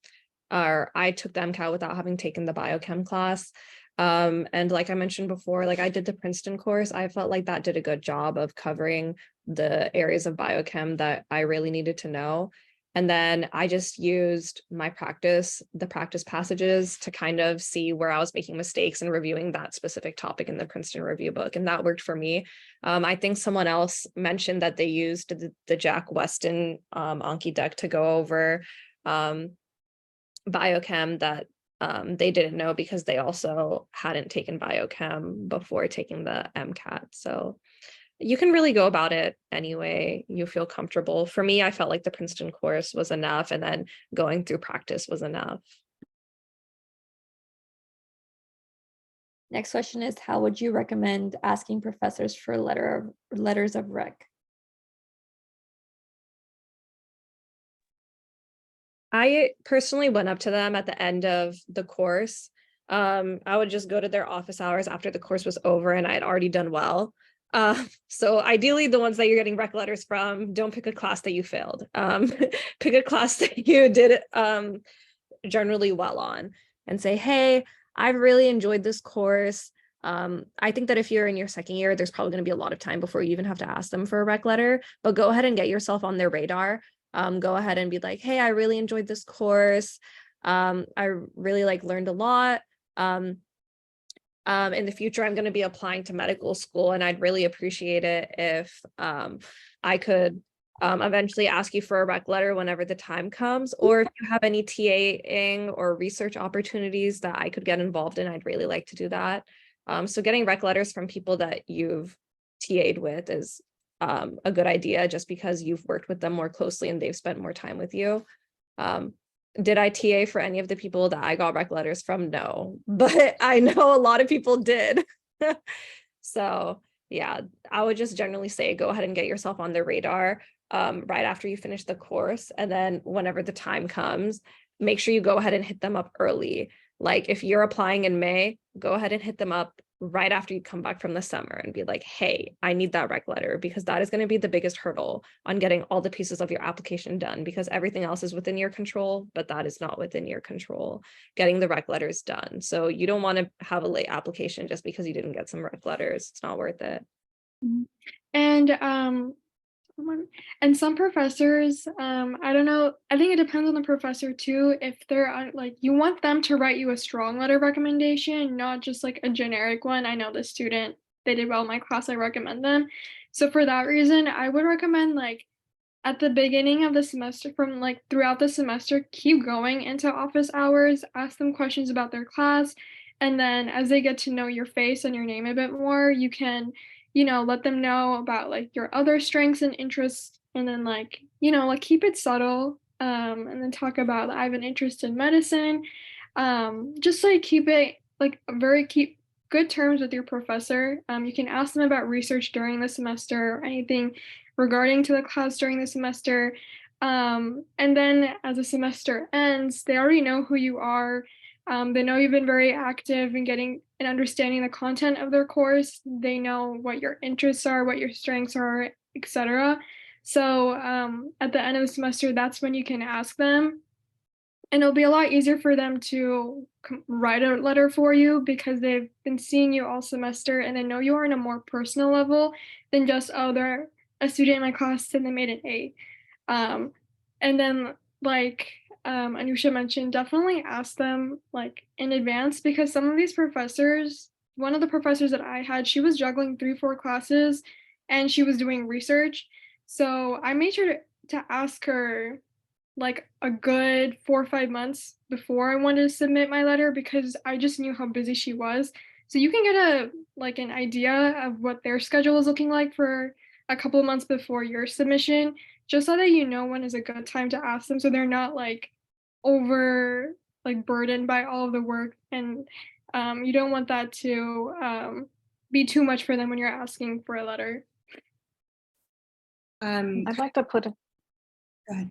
or I took the MCAT without having taken the BioChem class. And like I mentioned before, like I did the Princeton course. I felt like that did a good job of covering the areas of BioChem that I really needed to know. And then I just used the practice passages to kind of see where I was making mistakes and reviewing that specific topic in the Princeton review book. And that worked for me. I think someone else mentioned that they used the Jack Weston Anki deck to go over BioChem that they didn't know because they also hadn't taken BioChem before taking the MCAT. So you can really go about it any way you feel comfortable. For me, I felt like the Princeton course was enough, and then going through practice was enough. Next question is, how would you recommend asking professors for letters of rec? I personally went up to them at the end of the course. I would just go to their office hours after the course was over and I had already done well. So ideally the ones that you're getting rec letters from, don't pick a class that you failed. Pick a class that you did generally well on and say, hey, I've really enjoyed this course. I think that if you're in your second year, there's probably going to be a lot of time before you even have to ask them for a rec letter, but go ahead and get yourself on their radar. Go ahead and be like, hey, I really enjoyed this course. I really learned a lot. In the future, I'm going to be applying to medical school, and I'd really appreciate it if I could eventually ask you for a rec letter whenever the time comes, or if you have any TAing or research opportunities that I could get involved in, I'd really like to do that. So getting rec letters from people that you've TA'd with is a good idea, just because you've worked with them more closely and they've spent more time with you. Did I TA for any of the people that I got rec letters from? No, but I know a lot of people did. So yeah, I would just generally say go ahead and get yourself on the radar right after you finish the course. And then whenever the time comes, make sure you go ahead and hit them up early. Like if you're applying in May, go ahead and hit them up right after you come back from the summer and be like, hey, I need that rec letter, because that is going to be the biggest hurdle on getting all the pieces of your application done, because everything else is within your control, but that is not within your control, getting the rec letters done. So you don't want to have a late application just because you didn't get some rec letters. It's not worth it. And some professors, I don't know, I think it depends on the professor too. If they're you want them to write you a strong letter of recommendation, not just a generic one. I know the student, they did well in my class, I recommend them. So for that reason, I would recommend at the beginning of the semester, from throughout the semester, keep going into office hours, ask them questions about their class. And then as they get to know your face and your name a bit more, you can let them know about your other strengths and interests, and then keep it subtle, and then talk about I have an interest in medicine. Just keep it keep good terms with your professor. You can ask them about research during the semester or anything regarding to the class during the semester. And then as the semester ends, they already know who you are. They know you've been very active in getting and understanding the content of their course. They know what your interests are, what your strengths are, etc. So at the end of the semester, that's when you can ask them. And it'll be a lot easier for them to write a letter for you, because they've been seeing you all semester and they know you are on a more personal level than just, oh, they're a student in my class and they made an A. And then Anusha mentioned, definitely ask them in advance, because some of these professors, one of the professors that I had, she was juggling 3-4 classes and she was doing research. So I made sure to ask her a good 4 or 5 months before I wanted to submit my letter, because I just knew how busy she was. So you can get an idea of what their schedule is looking like for a couple of months before your submission, just so that you know when is a good time to ask them, so they're not over burdened by all of the work, and you don't want that to be too much for them when you're asking for a letter. I'd like to put Go ahead.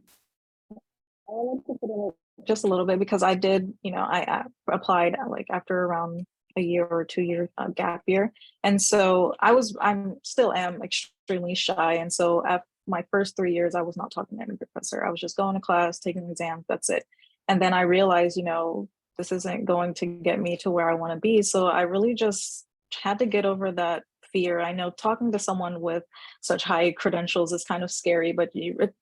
I like to put in just a little bit, because I did, I applied after around a year or 2 year gap year. And so I'm still am extremely shy. And so at my first 3 years, I was not talking to any professor. I was just going to class, taking exams, that's it. And then I realized, this isn't going to get me to where I want to be. So I really just had to get over that fear. I know talking to someone with such high credentials is kind of scary, but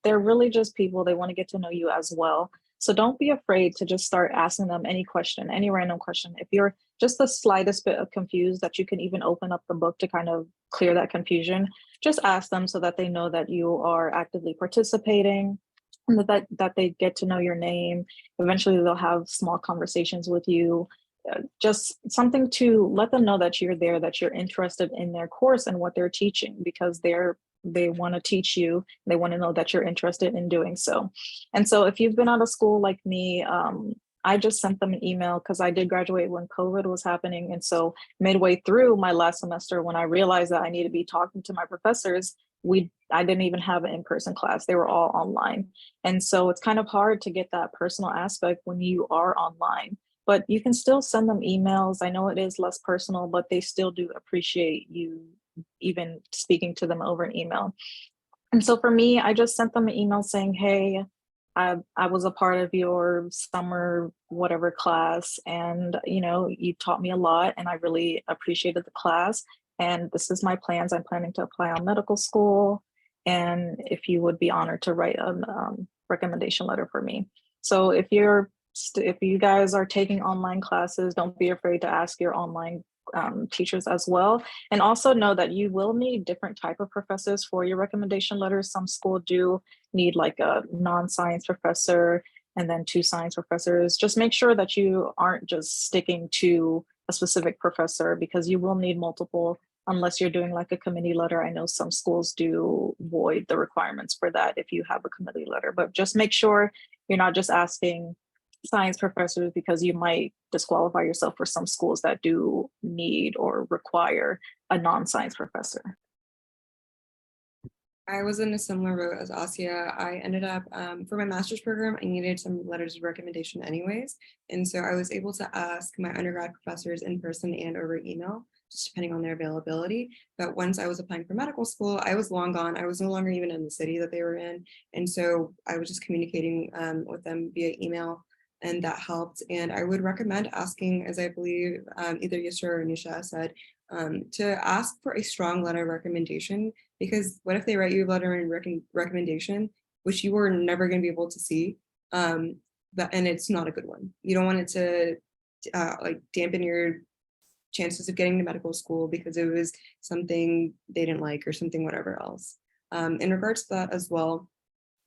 they're really just people. They want to get to know you as well. So don't be afraid to just start asking them any question, any random question. If you're just the slightest bit of confused, that you can even open up the book to kind of clear that confusion, just ask them, so that they know that you are actively participating, and that they get to know your name. Eventually they'll have small conversations with you, just something to let them know that you're there, that you're interested in their course and what they're teaching, because they want to teach you. They want to know that you're interested in doing so. And so if you've been out of school like me, I just sent them an email, because I did graduate when COVID was happening. And so midway through my last semester, when I realized that I need to be talking to my professors, I didn't even have an in-person class. They were all online. And so it's kind of hard to get that personal aspect when you are online, but you can still send them emails. I know it is less personal, but they still do appreciate you even speaking to them over an email. And so for me, I just sent them an email saying, hey, I was a part of your summer whatever class, and you taught me a lot and I really appreciated the class, and this is my plans. I'm planning to apply on medical school, and if you would be honored to write a recommendation letter for me. So if you're if you guys are taking online classes, don't be afraid to ask your online teachers as well. And also know that you will need different type of professors for your recommendation letters. Some school do need like a non-science professor and then 2 science professors. Just make sure that you aren't just sticking to a specific professor, because you will need multiple unless you're doing like a committee letter. I know some schools do void the requirements for that if you have a committee letter, but just make sure you're not just asking science professors, because you might disqualify yourself for some schools that do need or require a non-science professor. I was in a similar boat as Assiya. I ended up, for my master's program, I needed some letters of recommendation anyways. And so I was able to ask my undergrad professors in person and over email, just depending on their availability. But once I was applying for medical school, I was long gone. I was no longer even in the city that they were in. And so I was just communicating with them via email, and that helped. And I would recommend asking, as I believe either Yusra or Anushah said, to ask for a strong letter of recommendation, because what if they write you a letter of recommendation, which you were never going to be able to see, and it's not a good one. You don't want it to like dampen your chances of getting to medical school because it was something they didn't like or something whatever else. In regards to that as well,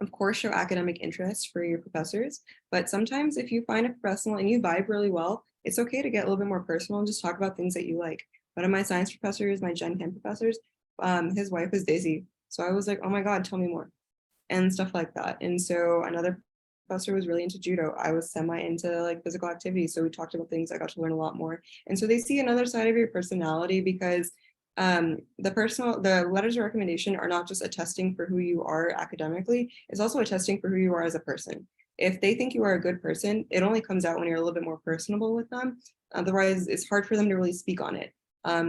of course, show academic interest for your professors, but sometimes if you find a professional and you vibe really well, it's okay to get a little bit more personal and just talk about things that you like. One of my science professors, my Gen Chem professors, his wife is Daisy. So I was like, oh my God, tell me more and stuff like that. And so another professor was really into judo. I was semi into like physical activity. So we talked about things. I got to learn a lot more. And so they see another side of your personality, because the letters of recommendation are not just attesting for who you are academically, it's also attesting for who you are as a person. If they think you are a good person, it only comes out when you're a little bit more personable with them. Otherwise, it's hard for them to really speak on it.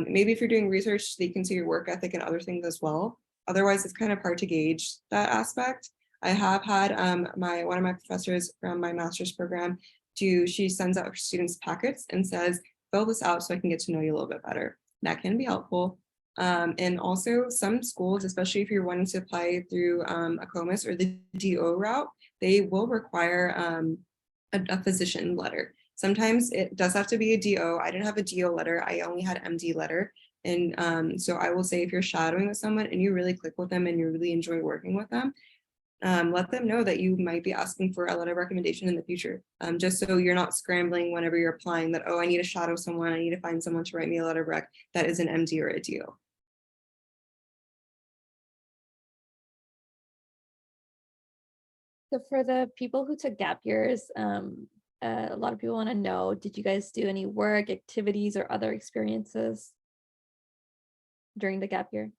Maybe if you're doing research, they can see your work ethic and other things as well. Otherwise, it's kind of hard to gauge that aspect. I have had one of my professors from my master's program she sends out her students packets and says, fill this out so I can get to know you a little bit better. That can be helpful. And also some schools, especially if you're wanting to apply through a COMIS or the DO route, they will require a physician letter. Sometimes it does have to be a DO. I didn't have a DO letter. I only had MD letter. And so I will say, if you're shadowing with someone and you really click with them and you really enjoy working with them, let them know that you might be asking for a letter of recommendation in the future, just so you're not scrambling whenever you're applying that, oh, I need to shadow someone, I need to find someone to write me a letter of rec that is an MD or a DO. So for the people who took gap years, a lot of people want to know, did you guys do any work, activities, or other experiences during the gap year?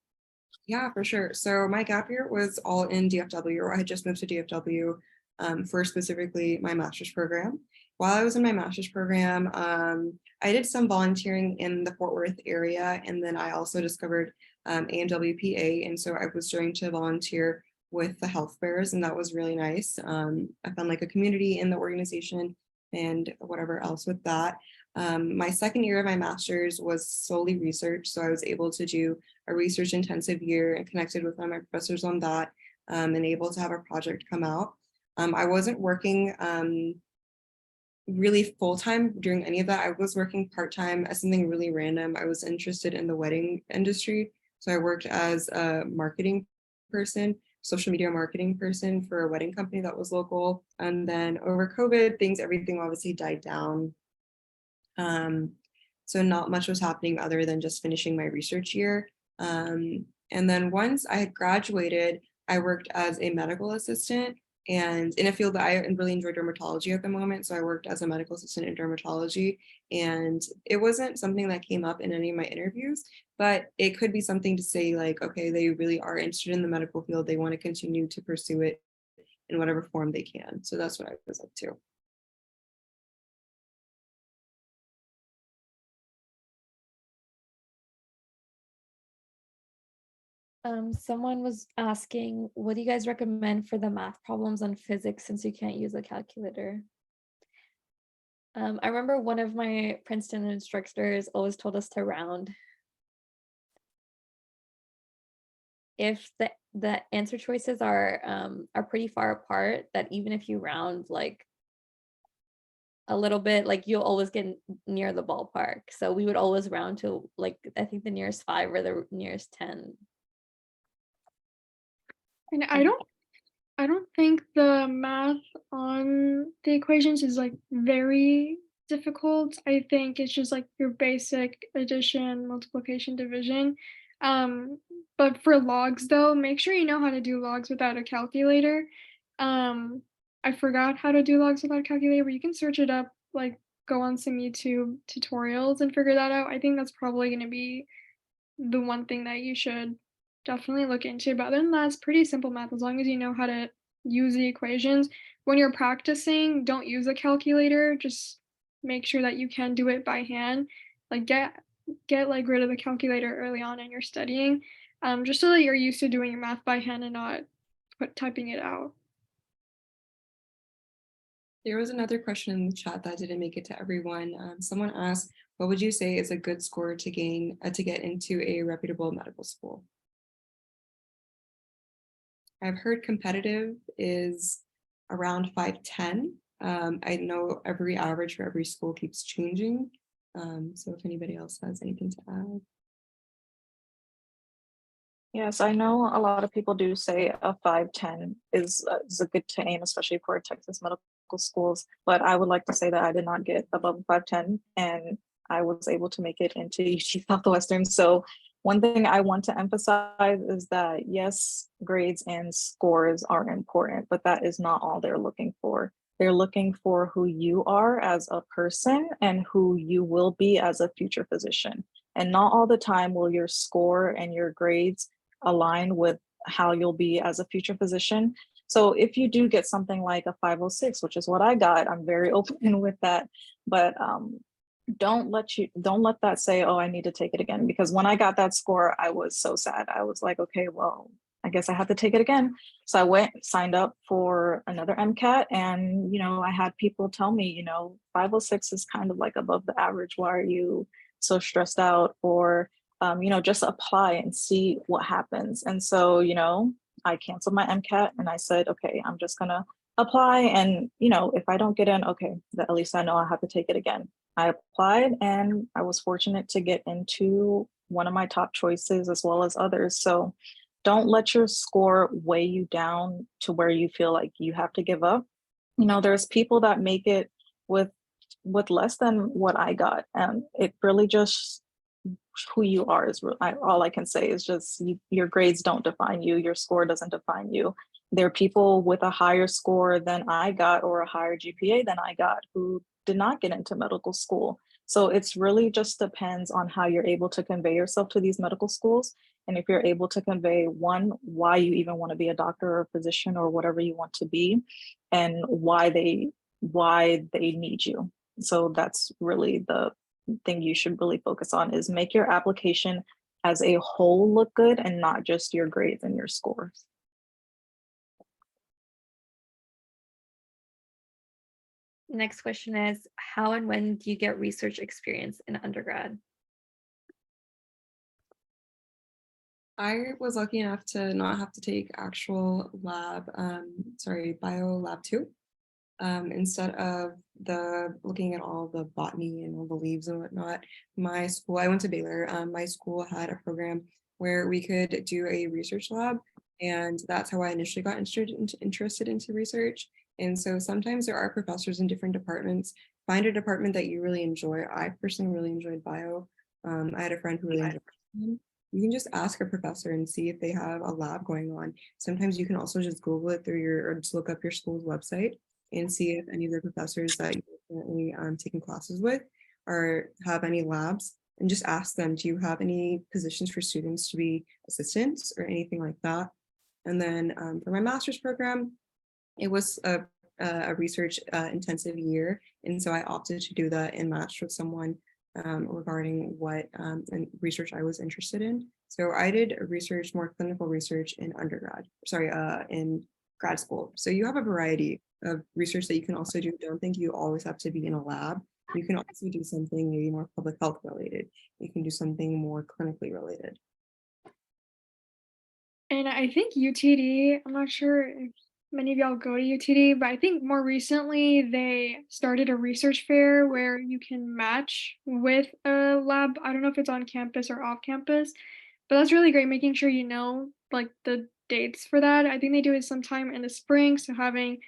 Yeah, for sure. So my gap year was all in DFW, or I had just moved to DFW for specifically my master's program. While I was in my master's program, I did some volunteering in the Fort Worth area, and then I also discovered AMWPA, and so I was starting to volunteer with the health fairs, and that was really nice. I found like a community in the organization and whatever else with that. My second year of my master's was solely research, so I was able to do a research intensive year and connected with my professors on that, and able to have a project come out. I wasn't working really full-time during any of that. I was working part-time as something really random. I was interested in the wedding industry, so I worked as a marketing person, social media marketing person for a wedding company that was local. And then over COVID, everything obviously died down. So not much was happening other than just finishing my research year. And then once I had graduated, I worked as a medical assistant and in a field that I really enjoy, dermatology at the moment. So I worked as a medical assistant in dermatology, and it wasn't something that came up in any of my interviews, but it could be something to say like, okay, they really are interested in the medical field. They want to continue to pursue it in whatever form they can. So that's what I was up to. Someone was asking, what do you guys recommend for the math problems on physics since you can't use a calculator? I remember one of my Princeton instructors always told us to round. If the answer choices are pretty far apart, that even if you round like a little bit, like you'll always get near the ballpark. So we would always round to like, I think the nearest 5 or the nearest 10. And I don't think the math on the equations is like very difficult. I think it's just like your basic addition, multiplication, division. But for logs though, make sure you know how to do logs without a calculator. I forgot how to do logs without a calculator, but you can search it up, like go on some YouTube tutorials and figure that out. I think that's probably going to be the one thing that you should definitely look into. But other than that, it's pretty simple math as long as you know how to use the equations. When you're practicing, don't use a calculator. Just make sure that you can do it by hand. Like get like rid of the calculator early on in your studying, just so that you're used to doing your math by hand and not typing it out. There was another question in the chat that didn't make it to everyone. Someone asked, what would you say is a good score to gain to get into a reputable medical school? I've heard competitive is around 510. I know every average for every school keeps changing. So if anybody else has anything to add. Yes, I know a lot of people do say a 510 is a good to aim, especially for Texas medical schools. But I would like to say that I did not get above 510, and I was able to make it into UT Southwestern. So one thing I want to emphasize is that yes, grades and scores are important, but that is not all they're looking for. They're looking for who you are as a person and who you will be as a future physician. And not all the time will your score and your grades align with how you'll be as a future physician. So if you do get something like a 506, which is what I got, I'm very open with that. But don't let that say, oh, I need to take it again. Because when I got that score, I was so sad. I was like, okay, well, I guess I have to take it again. So I went, signed up for another MCAT, and I had people tell me, 506 is kind of like above the average. Why are you so stressed out? Or just apply and see what happens. And so, I canceled my MCAT and I said, okay, I'm just gonna apply. And, if I don't get in, okay, at least I know I have to take it again. I applied and I was fortunate to get into one of my top choices as well as others. So don't let your score weigh you down to where you feel like you have to give up. There's people that make it with less than what I got. And it really just who you are is all I can say is just your grades don't define you. Your score doesn't define you. There are people with a higher score than I got or a higher GPA than I got who did not get into medical school. So it's really just depends on how you're able to convey yourself to these medical schools. And if you're able to convey, one, why you even want to be a doctor or a physician or whatever you want to be, and why they need you. So that's really the thing you should really focus on, is make your application as a whole look good and not just your grades and your scores. Next question is, how and when do you get research experience in undergrad? I was lucky enough to not have to take actual bio lab 2. Instead of looking at all the botany and all the leaves and whatnot, my school, I went to Baylor, my school had a program where we could do a research lab, and that's how I initially got interested into research. And so sometimes there are professors in different departments. Find a department that you really enjoy. I personally really enjoyed bio. I had a friend who really enjoyed it. You can just ask a professor and see if they have a lab going on. Sometimes you can also just Google it or just look up your school's website and see if any of the professors that you're currently taking classes with or have any labs, and just ask them, do you have any positions for students to be assistants or anything like that? And then for my master's program, it was a research intensive year. And so I opted to do that and matched with someone regarding what research I was interested in. So I did research, more clinical research in in grad school. So you have a variety of research that you can also do. Don't think you always have to be in a lab. You can also do something maybe more public health related. You can do something more clinically related. And I think UTD, I'm not sure if many of y'all go to UTD, but I think more recently they started a research fair where you can match with a lab. I don't know if it's on campus or off campus, but that's really great, making sure you know like the dates for that. I think they do it sometime in the spring, so having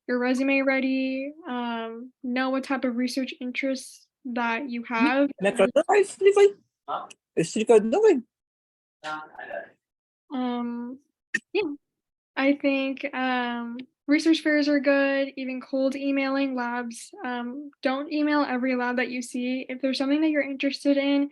your resume ready, know what type of research interests that you have. Yeah, I think research fairs are good, even cold emailing labs. Don't email every lab that you see. If there's something that you're interested in,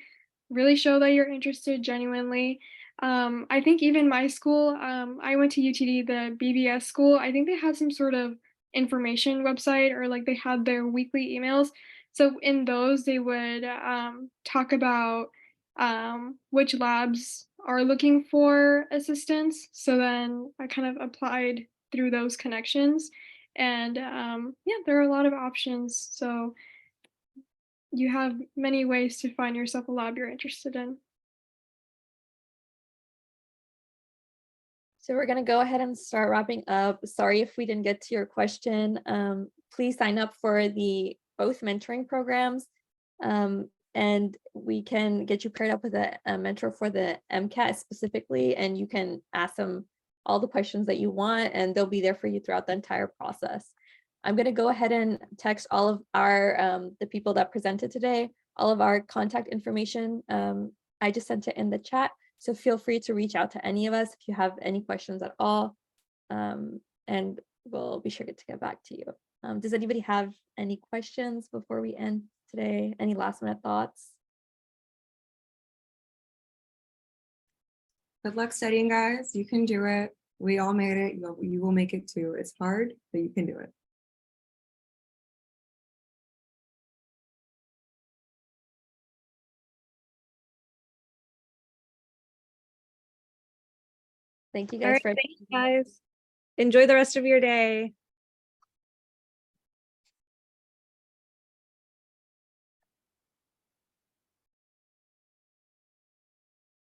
really show that you're interested genuinely. I think even my school, I went to UTD, the BBS school. I think they had some sort of information website, or like they had their weekly emails. So in those, they would talk about which labs are looking for assistance. So then I kind of applied through those connections. And yeah, there are a lot of options. So you have many ways to find yourself a lab you're interested in. So we're going to go ahead and start wrapping up. Sorry if we didn't get to your question. Please sign up for both mentoring programs, and we can get you paired up with a mentor for the MCAT specifically, and you can ask them all the questions that you want, and they'll be there for you throughout the entire process. I'm going to go ahead and text all of our the people that presented today, all of our contact information. I just sent it in the chat. So feel free to reach out to any of us if you have any questions at all, and we'll be sure to get back to you. Does anybody have any questions before we end today? Any last minute thoughts? Good luck studying, guys. You can do it. We all made it. You will make it too. It's hard, but you can do it. Thank you All guys right, for thanks, guys. Enjoy the rest of your day.